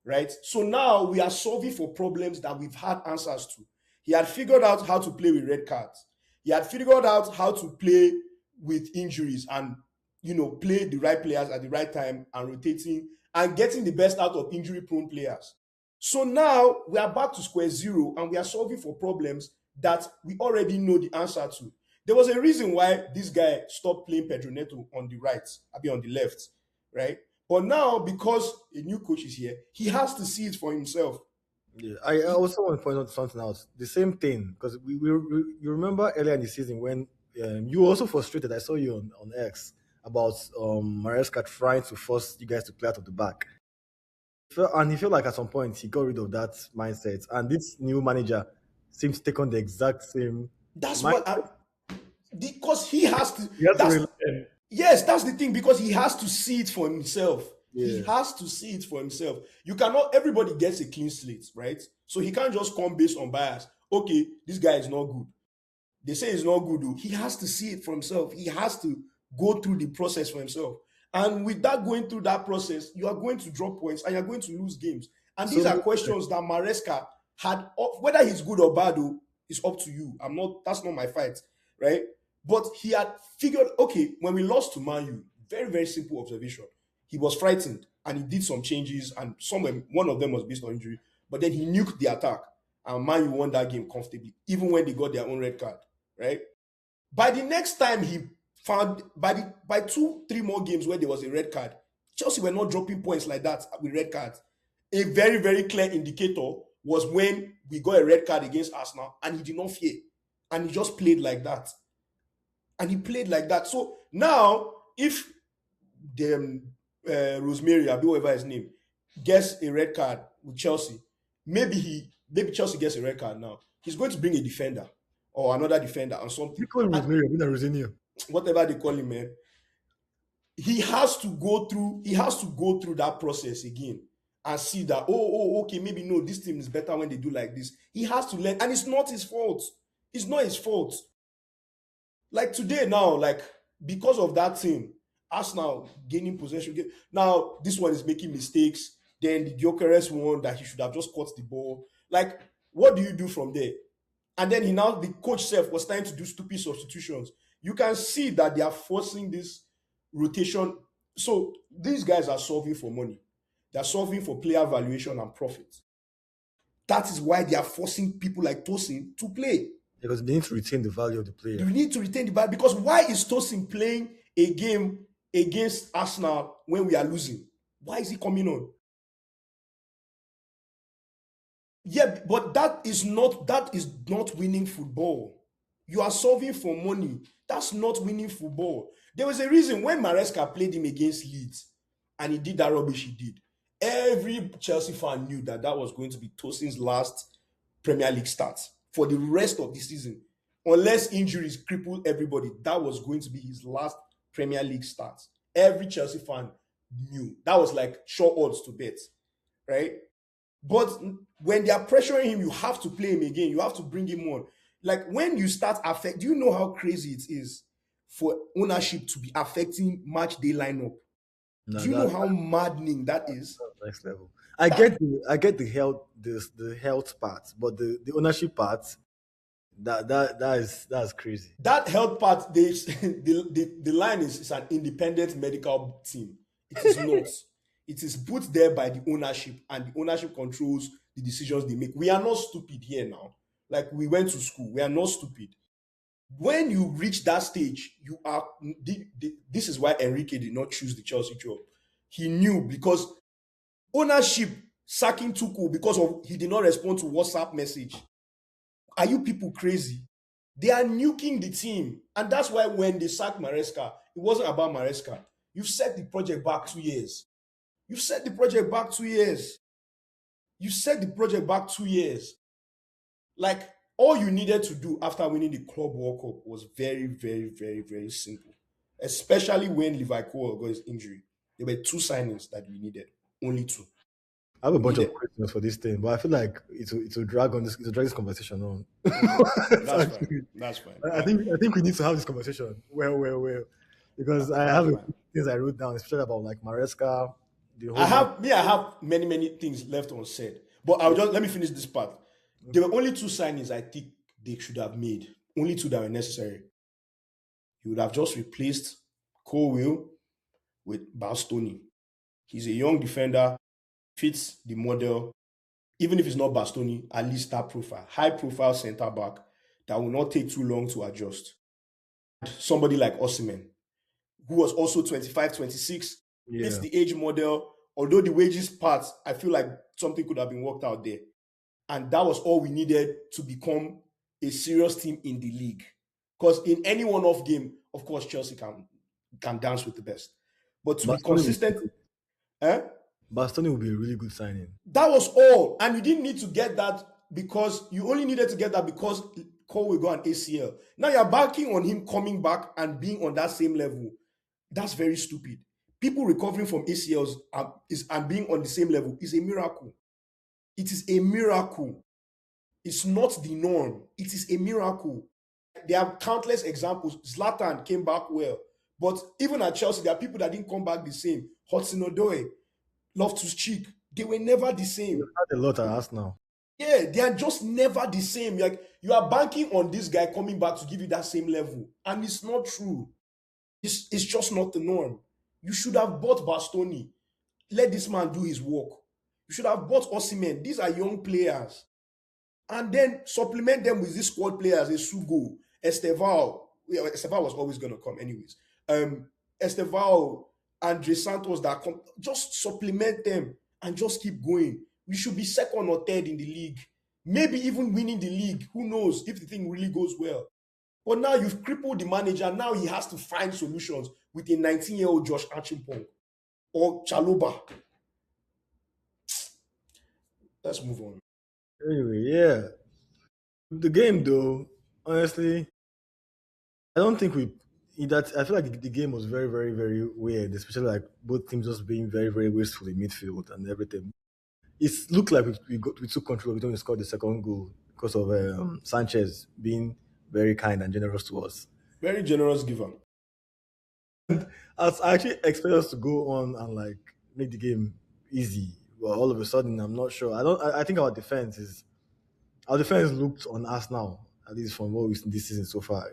right? So now we are solving for problems that we've had answers to. He had figured out how to play with red cards. He had figured out how to play with injuries and play the right players at the right time and rotating and getting the best out of injury prone players. So now we are back to square zero and we are solving for problems that we already know the answer to. There was a reason why this guy stopped playing Pedro Neto on the right, I mean on the left, right? But now, because a new coach is here, he has to see it for himself. Yeah, I also want to point out something else. The same thing, because you remember earlier in the season when you were also frustrated. I saw you on X about Maresca trying to force you guys to play out of the back. And he felt like at some point he got rid of that mindset. And this new manager seems to take on the exact same That's what mindset. because he has to. He has to That's rely. Yes, that's the thing because he has to see it for himself. He Yeah. has to see it for himself. You cannot. Everybody gets a clean slate, right? So he can't just come based on bias. Okay, this guy is not good. They say he's not good. Though. He has to see it for himself. He has to go through the process for himself. And with that going through that process, you are going to drop points and you're going to lose games. And these are So questions that Maresca had. Whether he's good or bad, though, is up to you. I'm not. That's not my fight, right? But he had figured. Okay, when we lost to Man U, very very simple observation. He was frightened and he did some changes, and one of them was based on injury. But then he nuked the attack, and Man U won that game comfortably, even when they got their own red card, right? By the next time he found by 2-3 more games where there was a red card, Chelsea were not dropping points like that with red cards. A very, very clear indicator was when we got a red card against Arsenal and he did not fear. And he just played like that. And he played like that. So now, if the Rosemary, or whoever his name, gets a red card with Chelsea, maybe Chelsea gets a red card now. He's going to bring a defender or another defender or you something. call him And Rosemary, I've been Rosinio. whatever they call him, man, he has to go through that process again and see that okay, maybe no, this team is better when they do like this. He has to learn, and it's not his fault. It's not his fault. Like today now, like because of that team, Arsenal gaining possession. Now this one is making mistakes. Then the Gyökeres one that he should have just caught the ball. Like, what do you do from there? And then the coach self was trying to do stupid substitutions. You can see that they are forcing this rotation. So these guys are solving for money. They're solving for player valuation and profit. That is why they are forcing people like Tosin to play. Because they need to retain the value of the You player. need to retain the value because why is Tosin playing a game against Arsenal when we are losing? Why is he coming on? Yeah, but that is not winning football. You are solving for money. That's not winning football. There was a reason when Maresca played him against Leeds and he did that rubbish he did. Every Chelsea fan knew that that was going to be Tosin's last Premier League start for the rest of the season. Unless injuries crippled everybody, that was going to be his last Premier League start. Every Chelsea fan knew. That was like sure odds to bet, right? But when they are pressuring him, you have to play him again. You have to bring him on. Like when you start do you know how crazy it is for ownership to be affecting match day lineup? No, Do you know how maddening that is? that's next level. That I get the health part, but the ownership part, that's crazy. that health part, the line is an independent medical team. It is not. It is put there by the ownership, and the ownership controls the decisions they make. We are not stupid here now. Like we went to school. We are not stupid. When you reach that stage, you are. This is why Enrique did not choose the Chelsea job. He knew because ownership sacking Tuchel because of he did not respond to WhatsApp message. Are you people crazy? They are nuking the team, and that's why when they sacked Maresca, it wasn't about Maresca. You've set the project back 2 years. You've set the project back 2 years. You set the project back 2 years. Like all you needed to do after winning the Club World Cup was very, very, very, very simple. Especially when Levi Cole got his injury. There were two signings that we needed. Only two. I have a We bunch of needed. questions for this thing, but I feel like it will drag on this. It will drag this conversation on. Okay, So that's fine. actually, That's fine. I think we need to have this conversation. Well, because I That's have a fine. few things I wrote down, especially about like Maresca, the I whole man. have me. I have many things left unsaid. But I'll just let me finish this part. There were only two signings I think they should have made. Only two that were necessary. You would have just replaced Colwill with Bastoni. He's a young defender, fits the model. Even if it's not Bastoni, at least that profile, high profile centre back that will not take too long to adjust. Somebody like Osimhen, who was also 25, 26, fits Yeah, the age model. Although the wages part, I feel like something could have been worked out there. And that was all we needed to become a serious team in the league. Because in any one-off game, of course, Chelsea can dance with the best. But to be Bastoni will be consistent, good. eh? Bastoni will be a really good signing. That was all. And you didn't need to get that because you only needed to get that because Cole will go on ACL. Now you're banking on him coming back and being on that same level. That's very stupid. People recovering from ACLs and being on the same level is a miracle. It is a miracle. It's not the norm. It is a miracle. There are countless examples. Zlatan came back well. But even at Chelsea, there are people that didn't come back the same. Hudson Odoi, Loftus Cheek, they were never the We've same. had a lot at Arsenal. Yeah, they are just never the same. Like you are banking on this guy coming back to give you that same level, and it's not true. It's just not the norm. You should have bought Bastoni. Let this man do his work. You should have bought Osimhen. These are young players, and then supplement them with these squad players: Sugo, Esteval. Yeah, Esteval was always going to come, anyways. Esteval, Andre Santos that come. Just supplement them and just keep going. We should be second or third in the league, maybe even winning the league. Who knows if the thing really goes well? But now you've crippled the manager. Now he has to find solutions with a 19-year-old Josh Archimpong or Chaloba. Let's move on. Anyway, yeah, the game though, honestly, I don't think we. That I feel like the game was very weird, especially like both teams just being very wasteful in midfield and everything. It looked like we took control of it when we scored the second goal because of Sanchez being very kind and generous to us. Very generous giver. I actually expect us to go on and like make the game easy, but all of a sudden I'm not sure. I don't. I think our defense looked on us now, at least from what we've seen this season so far.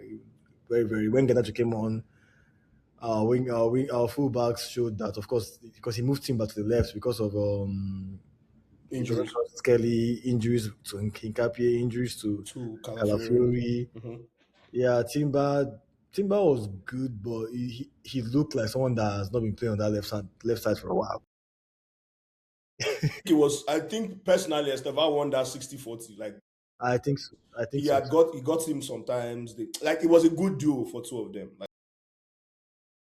Very. When Ganacho came on, our fullbacks showed that, of course, because he moved him back to the left because of Injuries introduction to Skelly, injuries to Hinkapie, injuries to to Calafiori. Calafiori. Mhm. Yeah, Timber was good, but he looked like someone that has not been playing on that left side for a while. It was, I think personally, Estevan won that 60-40. Like I think so. I think so too. he got him sometimes. Like it was a good duo for two of them. Like,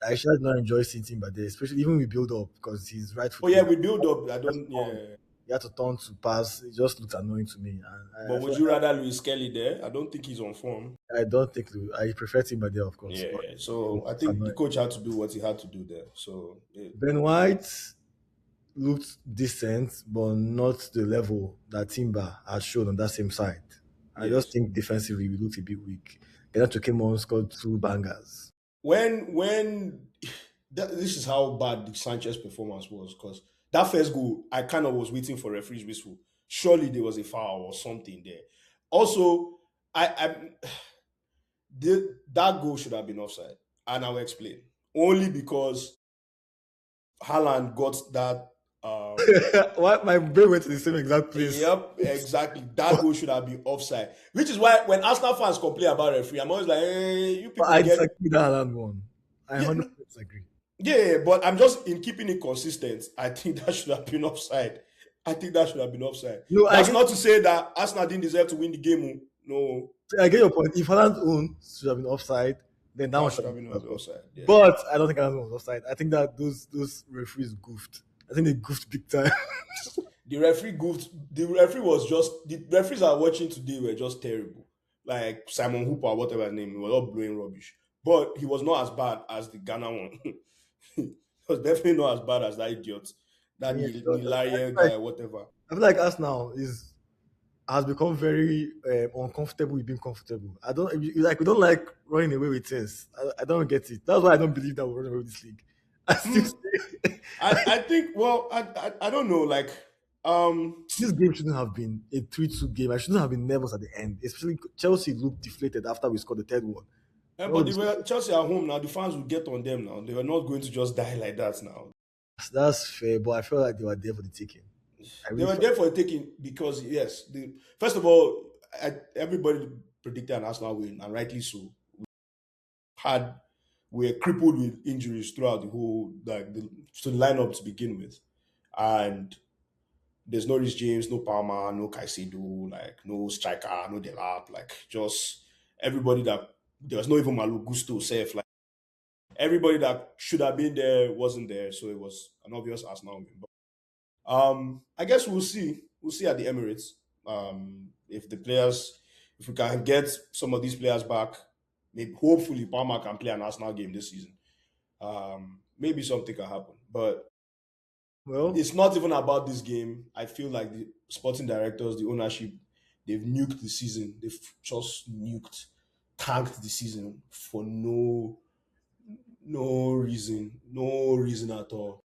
I actually did not enjoy seeing Timber there, especially even with build up because he's right oh yeah, footed. we build up. I He had to don't turn yeah. he had to turn to pass. It just looked annoying to me. And But I would feel you rather Luis Kelly there? I don't think he's on form. I don't think I prefer Timber there, of course, but Yeah. So I it's think the annoying. coach had to do what he had to do there. So yeah. Ben White looked decent, but not the level that Timber has shown on that same side. I just Yes. think defensively we looked a bit weak. Ganacho came on, scored two bangers. When this is how bad the Sanchez performance was because that first goal, I kind of was waiting for referee's whistle. Surely there was a foul or something there. Also, I that goal should have been offside, and I'll explain. Only because Haaland got that. What my brain went to the same exact place. Yep, exactly. That goal should have been offside. Which is why when Arsenal fans complain about referee, I'm always like, hey, you But people I get disagree with that Haaland one. I yeah, 100% disagree. yeah, but I'm just in keeping it consistent. I think that should have been offside. I think that should have been offside. No, That's not to say that Arsenal didn't deserve to win the game. Oh. No, I get your point. If Haaland's own should have been offside, then that that one should should have have been been offside as well. offside. Yeah. But I don't think Haaland's one was offside. I think that those referees goofed. I think they goofed big time. The referee goofed. The referee was just the referees are watching today were just terrible. Like Simon Hooper, whatever his name, he was all blowing rubbish. But he was not as bad as the Ghana one. was definitely not as bad as that idiot, I that mean, Nilarian guy or whatever. I feel like us now is has become very uncomfortable with being comfortable. I don't like we don't like running away with things. I don't get it. That's why I don't believe that we're running away with this league. I still Hmm. say I think, well, I don't know, like, um this game shouldn't have been a 3-2 game. I shouldn't have been nervous at the end. Especially Chelsea looked deflated after we scored the third one. but No, they were Chelsea at home now. The fans will get on them now. They were not going to just die like that now. that's fair, but I felt like they were there for the taking. I They really were felt there for a taking because, yes, first of all, everybody predicted an Arsenal win, and rightly so. Had We were crippled with injuries throughout the whole, like, the lineup to begin with, and there's no Rich James, no Palmer, no Caicedo, like no striker, no Delap, like just everybody that there was no even Malo Gusto safe, like everybody that should have been there wasn't there, so it was an obvious Arsenal win. I guess we'll see. We'll see at the Emirates. If we can get some of these players back, maybe hopefully Palmer can play an Arsenal game this season. Maybe something can happen. But well. it's not even about this game. I feel like the sporting directors, the ownership, they've nuked the season. They've just tanked the season for no reason at all.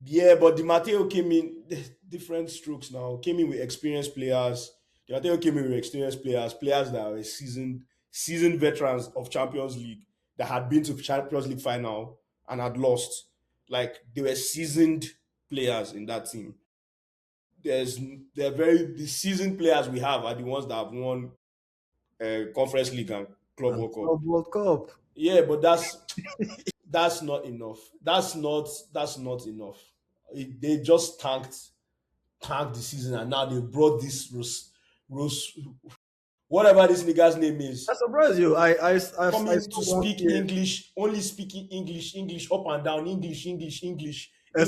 Yeah, but Di Matteo came in different strokes now. Came in with experienced players. Di Matteo came in with experienced players, players that were seasoned veterans of Champions League that had been to Champions League final and had lost. Like they were seasoned players in that team. There's they're very the seasoned players we have are the ones that have won Conference League and Club And World Cup. Club World Cup. Yeah, but that's not enough. That's not enough. They just tanked the season, and now they brought this Rose whatever this nigga's name I is, surprise you. I coming saw to one speak here. English, only speaking English up and down, I saw English. I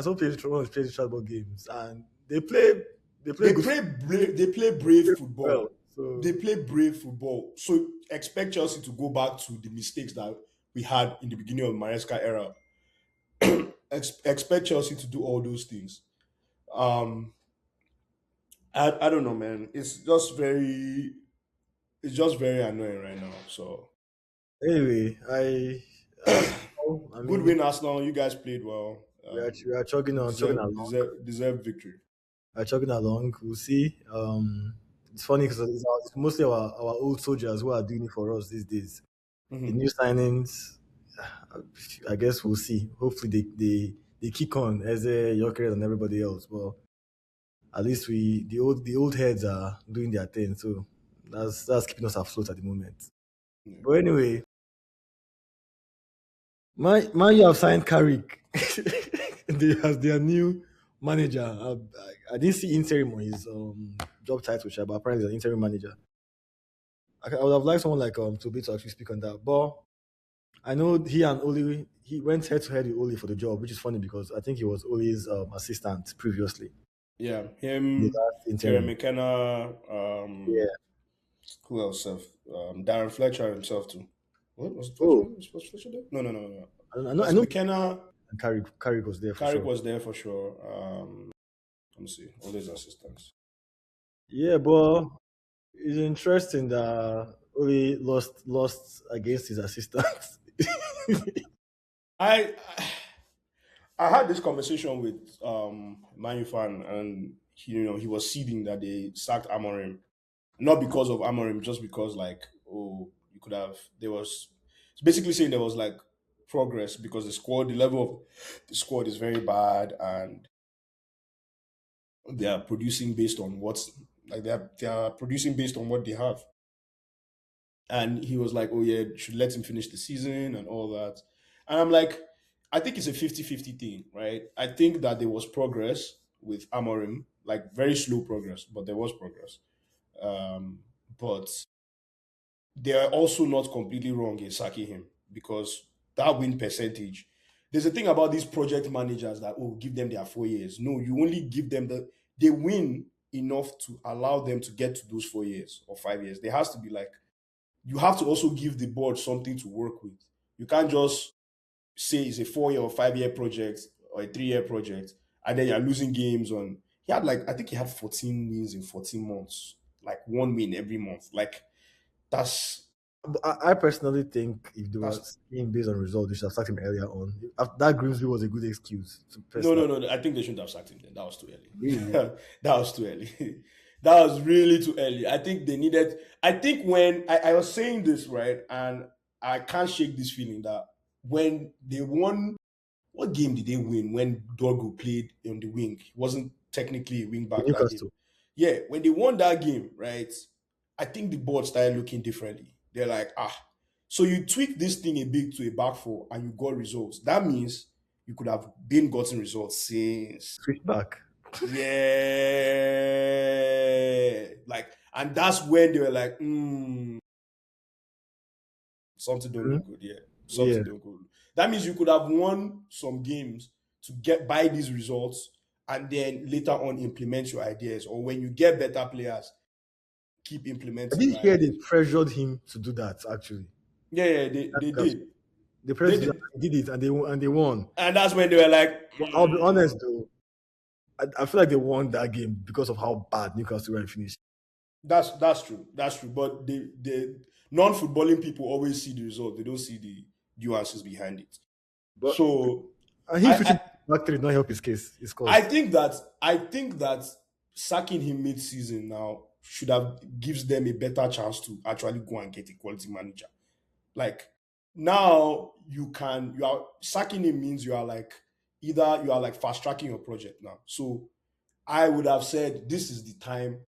saw one play the Strasbourg games, and they play They good play football. they play They play brave well. football. They So play brave football. So expect Chelsea to go back to the mistakes that we had in the beginning of Maresca era. Expect Chelsea to do all those things. Um, I don't know, man. It's just very annoying right now. So anyway, I good mean win, Arsenal. You guys played well. we are chugging on, chugging along. Deserve victory. We are chugging along. We'll see. It's funny because it's mostly our old soldiers who are doing it for us these days. The Mhm. new signings, I guess we'll see. Hopefully they kick on as Jokeres and everybody else. But at least the old heads are doing their thing, so that's keeping us afloat at the moment. Yeah. But anyway, my you have signed Carrick as their new manager. I didn't see interim on his job title, sha, but apparently he's an interim manager. I would have liked someone like Toby to actually speak on that, but I know he went head to head with Oli for the job, which is funny because I think he was Oli's assistant previously. Yeah, The him, last Terry interim. McKenna, Yeah. who else? Darren Fletcher himself too. What was Fletcher? Oh, Was Fletcher there? No, no, no, no, no. I know. I Was know. McKenna? Carrick was there for Carrick sure. was there for sure. Let me see. All his assistants. Yeah, but it's interesting that Oli lost against his assistant. I I had this conversation with Manu fan, and he was seeding that they sacked Amorim, not because of Amorim, just because, like, oh, you could have there was it's basically saying there was like progress because the level of the squad is very bad, and they are producing based on what's like they are producing based on what they have. And he was like, oh yeah, should let him finish the season and all that. And I'm like, I think it's a 50-50 thing, right? I think that there was progress with Amorim, like very slow progress, but there was progress. But they are also not completely wrong in sacking him because that win percentage. There's a thing about these project managers that, oh, give them their 4 years. No, you only give them they win enough to allow them to get to those 4 years or 5 years. There has to be, like, you have to also give the board something to work with. You can't just say it's a 4 year or 5 year project or a 3 year project, and then you're losing games on. He had like I think he had 14 wins in 14 months, like one win every month. Like that's But I personally think if they were that's seeing based on results, they should have sacked him earlier on. That Grimsby was a good excuse to no, personally. no, no. I think they shouldn't have sacked him then. That was too early. Really? That was too early. That was really too early. I think they needed. I think when I was saying this right, and I can't shake this feeling that when they won, what game did they win when Dorgo played on the wing? He wasn't technically a wing back that game. Newcastle. Yeah, when they won that game, right? I think the board started looking differently. They're like, so you tweak this thing a bit to a back four and you got results. That means you could have been gotten results since. Switch back. Yeah. Like, and that's when they were like, something don't Mhm. look good. Yeah. Yeah. Something don't go good. That means you could have won some games to get by these results and then later on implement your ideas. Or when you get better players, keep I implementing did your hear they ideas. pressured him to do that actually. Yeah, yeah, That they Newcastle. did. They They pressed it, did. he did it, and they won. And that's when they were like, But I'll be honest though, I feel like they won that game because of how bad Newcastle were finished. that's true. That's true. But the non-footballing people always see the result. They don't see the nuances behind it. But So and him I, switching I back three did not help his case, his I cause. think that sacking him mid-season now should have gives them a better chance to actually go and get a quality manager. Like now you are sacking him means you are like either you are like fast tracking your project now. So I would have said this is the time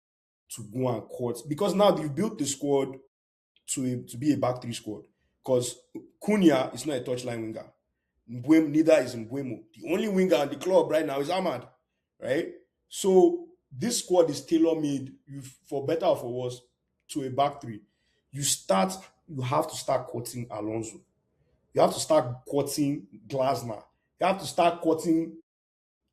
to go and court because now you've built the squad to be a back three squad. Because Cunha is not a touchline winger. Neither is Mbuemo. The only winger on the club right now is Ahmad, right? So this squad is tailor made, for better or for worse, to a back three. You have to start courting Alonso. You have to start courting Glasner. You have to start courting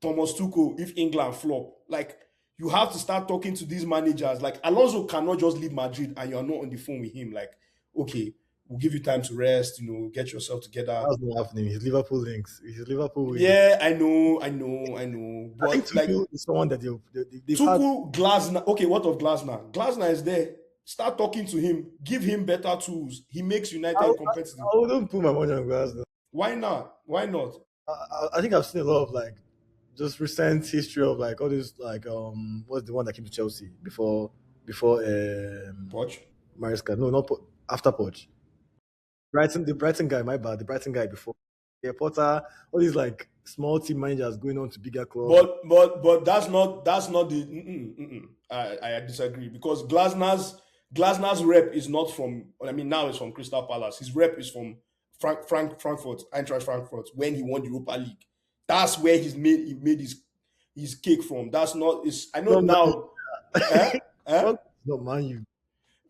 Thomas Tuchel if England flop. Like you have to start talking to these managers. Like Alonso cannot just leave Madrid and you're not on the phone with him. Like, okay, we'll give you time to rest. Get yourself together. That's not happening. His Liverpool links. His Liverpool way. Yeah, I know. I think But like Tuchel is someone that they've had. Tuchel, Glasner. Okay, what of Glasner? Glasner is there. Start talking to him. Give him better tools. He makes United competitive. I wouldn't put my money on glass. Why not? Why not? I think I've seen a lot of like just recent history of like all this like what's the one that came to Chelsea before Poch. Mariska, no, not after Poch. Brighton, the Brighton guy, my bad, the Brighton guy before. Yeah, Potter, all these like small team managers going on to bigger clubs. But that's not the. I disagree because Glasner's rep is not from. I mean, now it's from Crystal Palace. His rep is from Frankfurt, Eintracht Frankfurt when he won the Europa League. That's where he made his cake from. That's not. I know Not Man now. Eh? Eh? Frankfurt is not Man U.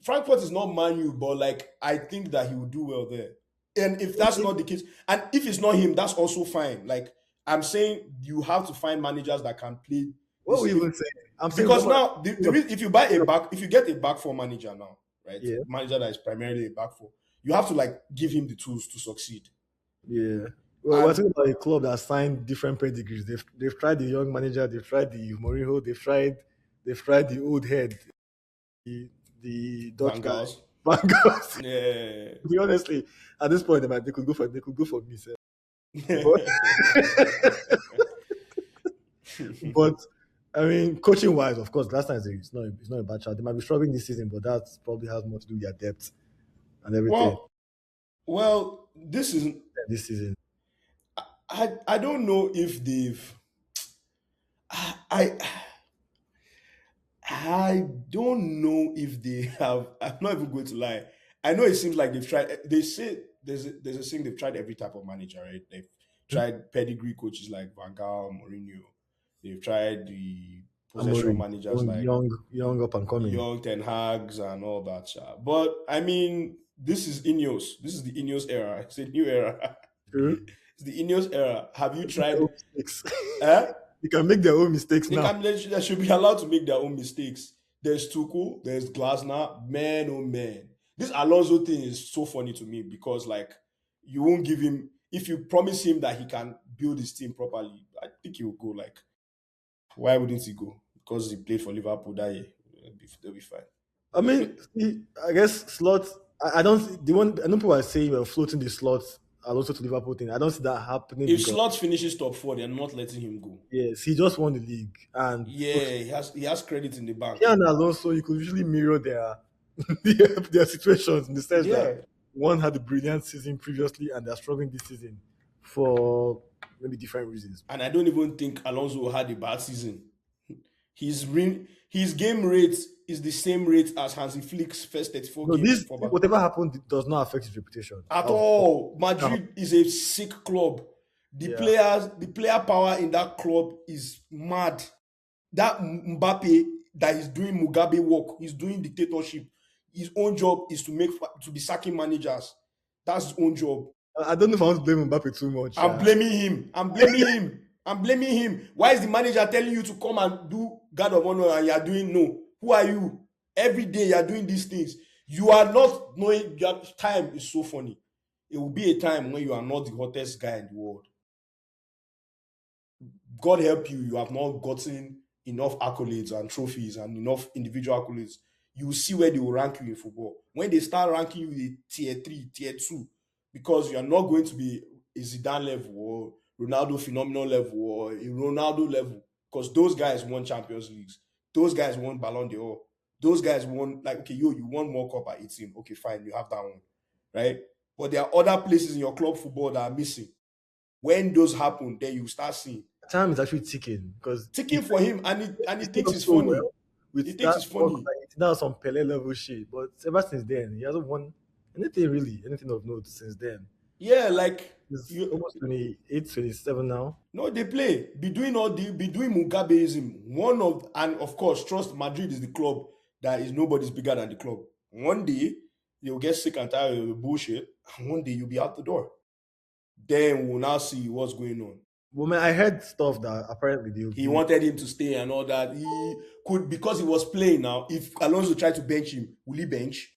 Frankfurt is not Man U, but like I think that he will do well there. And if that's not the case, and if it's not him, that's also fine. Like I'm saying, you have to find managers that can play What this. we even saying? I'm saying Because now, if you buy a back, if you get a back four manager now, right, yeah, manager that is primarily a back four, you have to like give him the tools to succeed. yeah. Well, we're And talking about a club that signed different pedigrees. They've tried the young manager, they've tried the Mourinho, they've tried the old head, the Dutch Van guy, Gaal, Van Gaal. yeah, To be honestly, at this point, they could go for me, sir. But, but I mean, coaching wise, of course, last time it's not a bad shot. They might be struggling this season, but that probably has more to do with their depth and everything well, this is this season. I don't know if they've I I don't know if they have. I'm not even going to lie. I know it seems like they've tried. They say there's a thing they've tried every type of manager, right? They've tried pedigree coaches like Van Gaal, Mourinho. They've tried the possession Amorim, managers young, like young up and coming. Young Ten Hags and all that. But I mean, this is Ineos. This is the Ineos era. It's a new era. True. It's the Ineos era. Have you Their own tried? mistakes. Eh? You can make their own mistakes now. They should be allowed to make their own mistakes. There's Tuchel, there's Glasner. Man, oh man. This Alonso thing is so funny to me because, like, you won't give him. if you promise him that he can build his team properly, I think he will go. Like, why wouldn't he go? Because he played for Liverpool that year. They'll be fine. I mean, see, I guess slot. I don't see the one. I know people are saying we're floating the slot also to Liverpool thing. I don't see that happening If because Slot finishes top four, they're not letting him go. yes, he just won the league, and Yeah, he has credit in the bank. he and Alonso, you could usually mirror their situations in the sense that Yeah. one had a brilliant season previously and they're struggling this season for maybe different reasons. And I don't even think Alonso had a bad season. His game rate is the same rate as Hansi Flick's first 34 No, games this for whatever happened does not affect his reputation. at all. Madrid is a sick club. Yeah. The player power in that club is mad. That Mbappe that is doing Mugabe work, he's doing dictatorship. His own job is to be sacking managers. That's his own job. I don't know if I want to blame Mbappe too much. I'm blaming him. I'm blaming him. I'm blaming him. Why is the manager telling you to come and do guard of honor and you are doing no? Who are you? Every day you are doing these things. You are not knowing. Your time is so funny. It will be a time when you are not the hottest guy in the world. God help you. You have not gotten enough accolades and trophies and enough individual accolades. You will see where they will rank you in football. When they start ranking you in tier 3, tier 2, because you are not going to be a Zidane level or Ronaldo phenomenal level or a Ronaldo level, because those guys won Champions Leagues. Those guys won Ballon d'Or. Those guys won, like, okay, you won World Cup at 18. Okay, fine, you have that one, right? But there are other places in your club football that are missing. When those happen, then you start seeing Time is actually ticking because ticking for him, and he thinks not it's so funny. well with He thinks it's funny. It's now some Pele level shit. But ever since then, he hasn't won anything of note since then. Yeah, like He's almost 28, 27 now. no, they play. Be doing Mugabeism. And of course, trust Madrid is the club that is nobody's bigger than the club. One day you'll get sick and tired of the bullshit, and one day you'll be out the door. Then we'll now see what's going on. Well, man, I heard stuff that apparently He wanted him to stay and all that. He could, because he was playing now. If Alonso tried to bench him, will he bench?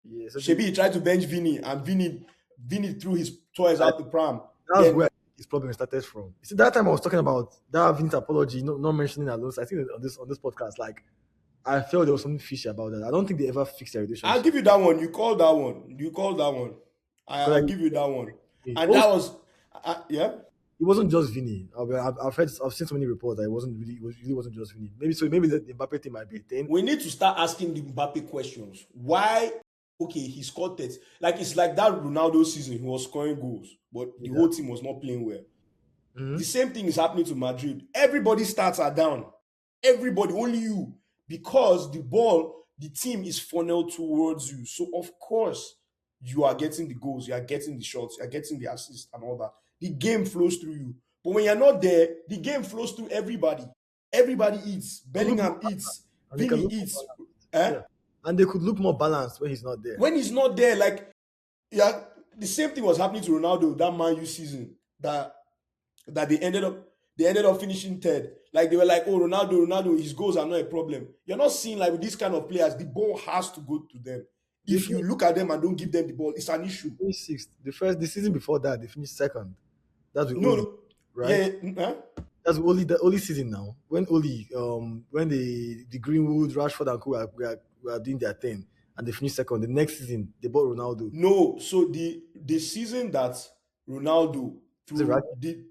Yeah, so Shebi he tried to bench Vini, and Vini threw his toys out the pram. that's where his problem started from. You see, that time I was talking about that Vince apology, not mentioning Alonso. I think on this podcast, like I felt there was something fishy about that. I don't think they ever fixed their relationship. I'll give you that one. You called that one. I'll give you that one. And that was, yeah. It wasn't just Vini. I've seen so many reports that it really wasn't just Vini. Maybe the Mbappe thing might be a thing. We need to start asking the Mbappe questions. Why? Okay, he scored 30. Like it's like that Ronaldo season. He was scoring goals, but the whole team was not playing well. Mm-hmm. The same thing is happening to Madrid. Everybody's stats are down. Everybody, only you, because the team is funneled towards you. So of course you are getting the goals, you are getting the shots, you are getting the assists and all that. The game flows through you. But when you're not there, the game flows through everybody. Everybody eats. Bellingham eats. Vini eats. And they could look more balanced when he's not there. When he's not there, like, yeah, the same thing was happening to Ronaldo that Man U season. That they ended up finishing third. Like they were like, oh, Ronaldo, his goals are not a problem. You're not seeing, like, with these kind of players, the ball has to go to them. If you look at them and don't give them the ball, it's an issue. Sixth. The season before that, they finished second. That's with no, Oli, right? Yeah. Huh? That's the only season now. When Oli, when the Greenwood, Rashford and Co were doing their thing, and they finished second. The next season, they bought Ronaldo. No, so the season that Ronaldo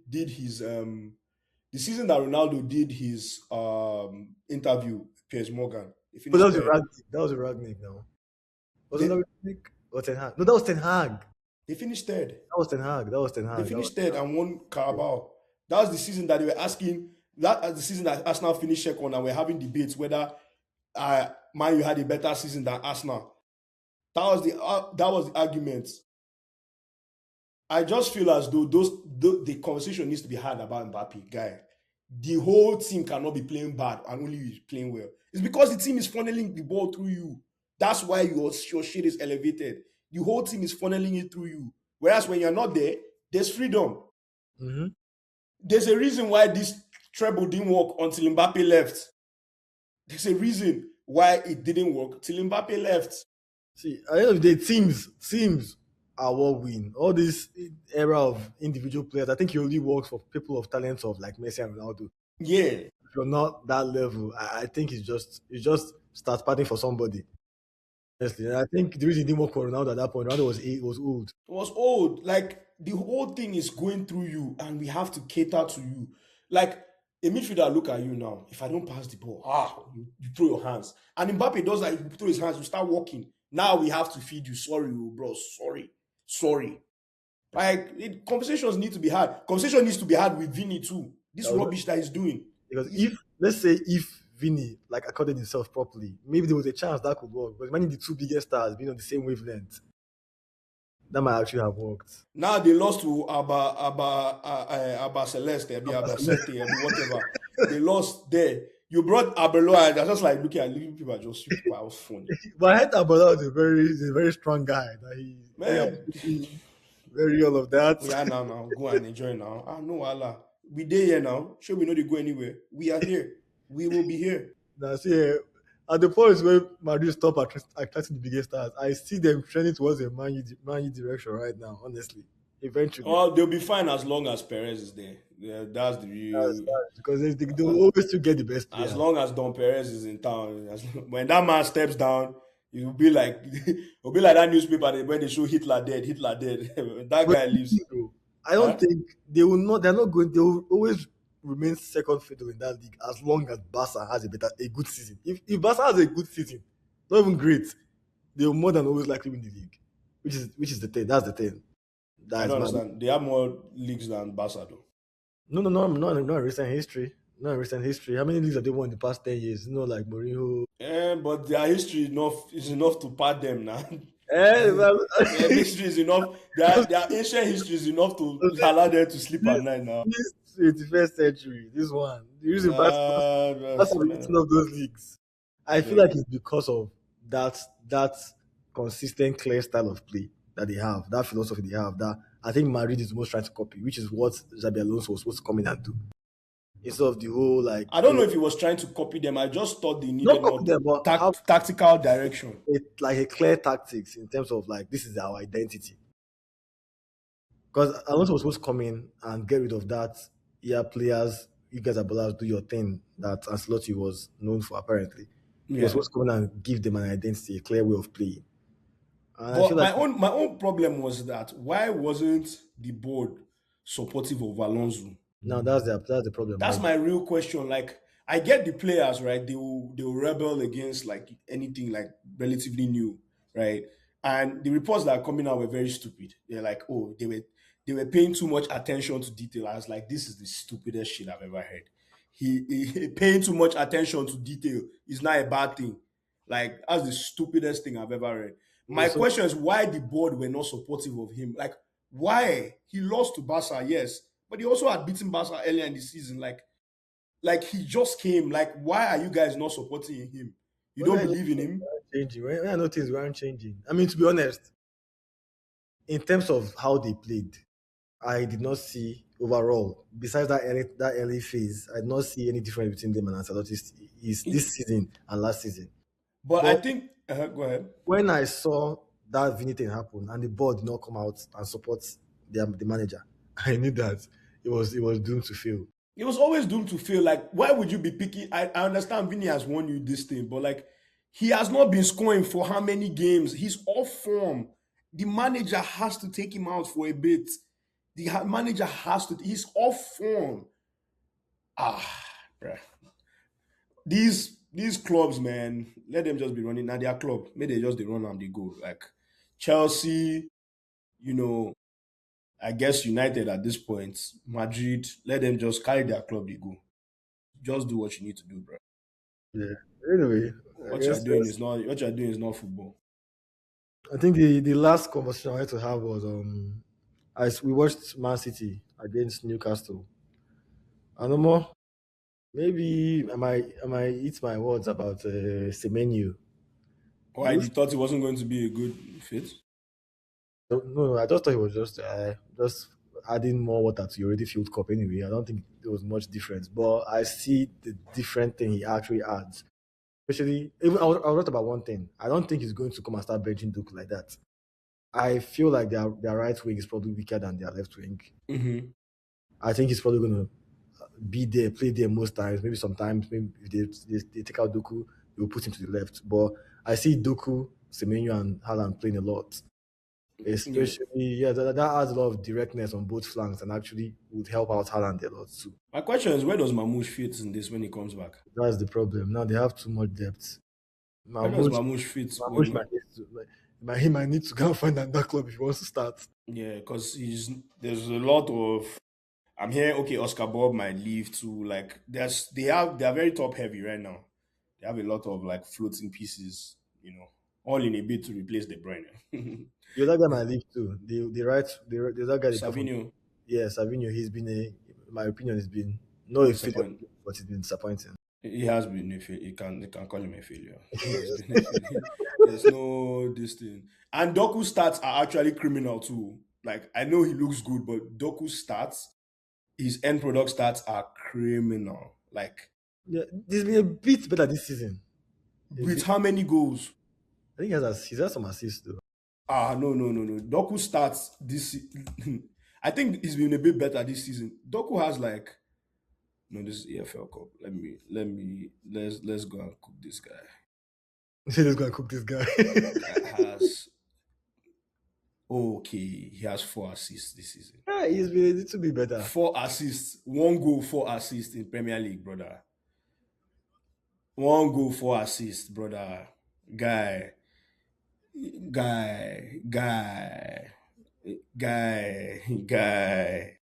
did his the season that Ronaldo did his interview, Piers Morgan. But that was a Ragnick now. Wasn't that Ragnick or Ten Hag? No, that was Ten Hag. They finished third. That was Ten Hag. They finished third and won Carabao. That was the season that they were asking. That was the season that Arsenal finished second, and we're having debates whether Man U had a better season than Arsenal. That was the argument. I just feel as though the conversation needs to be had about Mbappe, guy. The whole team cannot be playing bad and only you playing well. It's because the team is funneling the ball through you. That's why your shit is elevated. The whole team is funneling it through you. Whereas when you're not there, there's freedom. Mm-hmm. There's a reason why this treble didn't work until Mbappe left. There's a reason why it didn't work till Mbappe left. See, at the end of the day, teams award win, all this era of individual players. I think he only works for people of talents of like Messi and Ronaldo. Yeah, If you're not that level, I think it's just start parting for somebody. Honestly, and I think the reason he didn't work for Ronaldo at that point, Ronaldo was old. it was old. Like the whole thing is going through you, and we have to cater to you. Like a midfielder, look at you now. If I don't pass the ball, you throw your hands. And Mbappe does that. He throw his hands. You start walking. Now we have to feed you. Sorry, oh, bro. Sorry, sorry. Like conversations need to be had. Conversation needs to be had with Vinny too. This That was rubbish that he's doing. because if let's say if Vinny like accorded himself properly, maybe there was a chance that could work. But imagine the two biggest stars being on the same wavelength, that might actually have worked. Now they lost to Abba Celeste, Abba Sete, whatever. They lost there. You brought Abeloa, and they're just like looking at living people are just you people are funny. But I heard Abala was a very strong guy. That he very Man, ambitious, very all of that. we are now. Go and enjoy now. No Allah. We there here now. Sure, we know they go anywhere. We are here. We will be here. Now see, at the point where Madrid stop attracting the biggest stars, I see them trending towards a Man U direction right now. Honestly, eventually, Oh, they'll be fine as long as Perez is there. Yeah, that's the real. because they will always still get the best As player. long as Don Perez is in town, when that man steps down, it will be like it'll be like that newspaper when they show Hitler dead, Hitler dead. When that But guy leaves. I don't Huh? think they will not. They're not going. They will always remain second fiddle in that league as long as Barca has a good season. If Barca has a good season, not even great, they will more than always likely win the league. Which is the thing. That's the thing. I That is don't my understand. They have more leagues than Barca though. no, no, no, no, not in recent history. Not in recent history. How many leagues have they won in the past 10 years? Like Mourinho. But their history is enough to pad them now. Eh, well, Their history is enough. Their ancient history is enough to allow them to sleep at night now. this 21st century, this one, the reason Barca are beating Man. of those leagues. I feel like it's because of that consistent, clear style of play that they have, that philosophy they have. That I think Madrid is most trying to copy, which is what Xabi Alonso was supposed to come in and do instead of the whole like I don't know if he was trying to copy them. I just thought they not needed copy more them, but have tactical direction. like a clear tactics in terms of like this is our identity. Because Alonso was supposed to come in and get rid of that. Yeah, players, you guys are ballers, do your thing that Ancelotti was known for apparently. He was Yeah. supposed to come in and give them an identity, a clear way of playing. And I feel But like my own problem was that why wasn't the board supportive of Alonso? now that's the problem, That's right? my real question. Like, I get the players, right? They will rebel against like anything like relatively new, right? And the reports that are coming out were very stupid. They're like, oh, they were paying too much attention to detail. I was like, this is the stupidest shit I've ever heard. He paying too much attention to detail is not a bad thing. Like, that's the stupidest thing I've ever read. My So question is why the board were not supportive of him. Like, why he lost to Barca, yes, but he also had beaten Barca earlier in the season. Like he just came. Like, why are you guys not supporting him? You when don't I know believe in things him? weren't changing, when I know things weren't changing. I mean, to be honest, in terms of how they played, I did not see overall, besides that early phase, I did not see any difference between them and Ancelotti is this season and last season. But I But think go ahead. when I saw that Vinny thing happen and the board did not come out and support the manager, I knew that it was doomed to fail. It was always doomed to fail. Like, why would you be picking? I understand Vinny has won you this thing, but like he has not been scoring for how many games? He's off form. The manager has to take him out for a bit. Manager has to. He's off form. Bruh. These clubs, man, let them just be running. Now their club, maybe they just they run and they go. Like Chelsea, you know, I guess United at this point, Madrid, let them just carry their club, they go. Just do what you need to do, bro. Yeah. Anyway, I What you're guess doing is not football. I think the last conversation I had to have was as we watched Man City against Newcastle. I don't know. Maybe I might eat my words about Semenyo. Or He I looks thought it wasn't going to be a good fit. no, I just thought he was just adding more water to your already filled cup anyway. I don't think there was much difference, but I see the different thing he actually adds. Especially, even I was right about one thing. I don't think he's going to come and start benching Duke like that. I feel like their right wing is probably weaker than their left wing. Mm-hmm. I think he's probably going to be there, play there most times. Maybe sometimes, maybe if they take out Doku, they will put him to the left. But I see Doku, Semenyo, and Haaland playing a lot. Yeah. Especially, yeah, that adds a lot of directness on both flanks and actually would help out Haaland a lot too. My question is, where does Mamouche fit in this when he comes back? That's the problem. Now they have too much depth. Where does Mahmoud, Mamouche fit Mahmoud when? might need to, he might need to go and find another club if he wants to start. Yeah, because there's a lot of. I'm hearing okay, Oscar Bob might leave too. Like they are very top heavy right now. They have a lot of like floating pieces, all in a bid to replace De Bruyne. The other guy might leave too. The other guy they got from, Savinho yeah, Savinho. In my opinion, he's been no a failure, disappoint. but he's been disappointing. He has been a failure. You can call him a failure. He has been a failure. There's no this thing. And Doku's stats are actually criminal too. Like I know he looks good, but Doku's stats, his end product stats are criminal. Like Yeah, he's been a bit better this season. A with bit. how many goals? I think he's had some assists though. No, no, no, no. Doku starts this. I think he's been a bit better this season. Doku has like no. This is EFL Cup. Let's go and cook this guy. He's gonna cook this guy. Guy has okay. He has 4 assists this season. Yeah, he's been a little bit better. 4 assists, 1 goal, 4 assists in Premier League, brother. 1 goal, 4 assists, brother. Guy, guy, guy.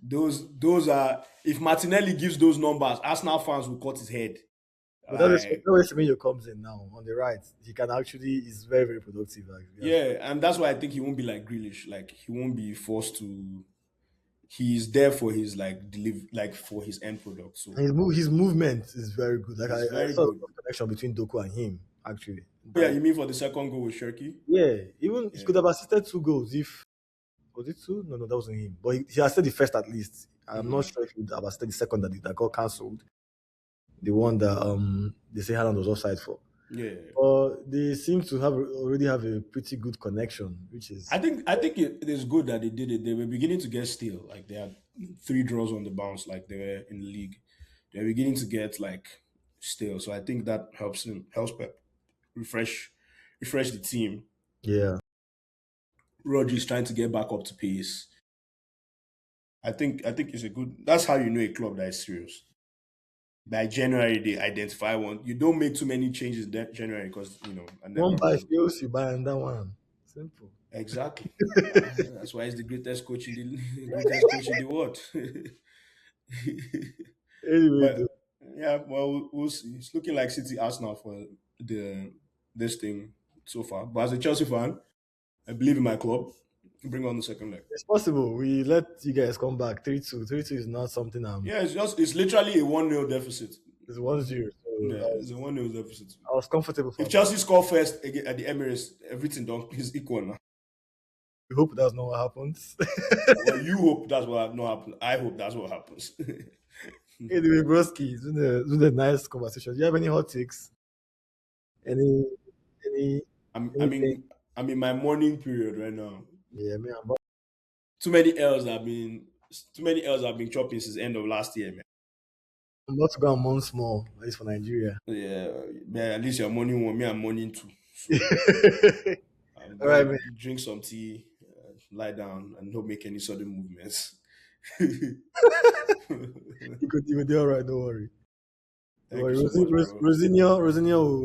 Those are if Martinelli gives those numbers, Arsenal fans will cut his head. But that's Like where Semenyo comes in now on the right. He can actually he's very very productive. Like, yes. yeah, and that's why I think he won't be like Grealish. Like he won't be forced to. He's there for his like for his end product. So And his movement is very good. Like it's I very saw a good. connection between Doku and him actually. Yeah, Like, you mean for the second goal with Shirky? yeah, even he Yeah. could have assisted 2 goals if was it two? No, that wasn't him. But he assisted the first at least. I'm not Hmm. sure if he would have assisted the second that got cancelled. The one that they say Haaland was offside for. Yeah. But they seem to already have a pretty good connection, which is I think it is good that they did it. They were beginning to get stale. Like they had 3 draws on the bounce, like they were in the league. They're beginning to get like stale. So I think that helps Pep refresh refresh the team. yeah. Rodri's trying to get back up to pace. I think it's a good. That's how you know a club that is serious. By January they identify one. You don't make too many changes that January because and then One buy people fails, you buy another one. Simple. exactly. That's why he's the greatest coach in the greatest coach in the world. Anyway, But yeah, well, we'll see. It's looking like City Arsenal for the this thing so far. But as a Chelsea fan, I believe in my club. Bring on the second leg. it's possible. We let you guys come back 3-2. 3-2 is not something Yeah, it's literally a 1-0 deficit. it's 1-0. So Yeah, it's a 1-0 deficit. I was comfortable for If that. Chelsea score first again at the Emirates, everything done is equal now. We hope that's not what happens. Well, you hope that's what not happen. I hope that's what happens. Anyway, broski, it's been a nice conversation. Do you have any hot takes? Any any I'm I anything? mean I'm in my morning period right now. Yeah, man. Too many L's have been too many L's have been chopping since end of last year, man. I'm about to go on months more, at least for Nigeria. Yeah, man, at least you're morning one, me I'm morning two. So I'm All right, going man. to drink some tea, lie down, and not make any sudden movements. You could do all right, don't worry. Don't Thank worry. you so much, bro. Rosinio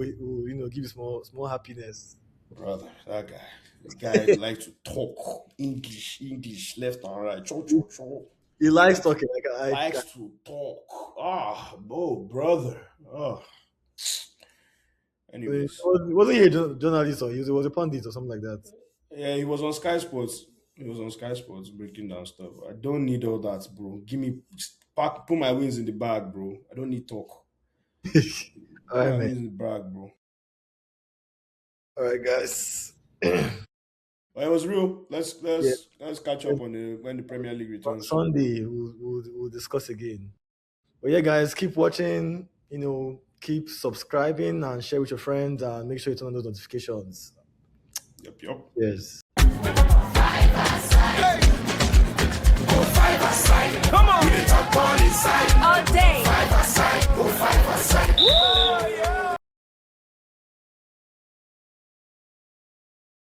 will give you small happiness. Brother, the guy likes to talk English, left and right. Cho, cho, cho. He likes talking. Likes to talk. Brother. Anyways, Wasn't he a journalist or he was a pundit or something like that? yeah, he was on Sky Sports. He was on Sky Sports breaking down stuff. I don't need all that, bro. Give me put my wins in the bag, bro. I don't need talk. All Put right, my man. wins in the bag, bro. All right, guys. But it was real. Let's Yeah. let's catch up on when the Premier League On returns. Sunday, we'll discuss again. But yeah, guys, keep watching. Keep subscribing and share with your friends and make sure you turn on those notifications. Yep. Yes.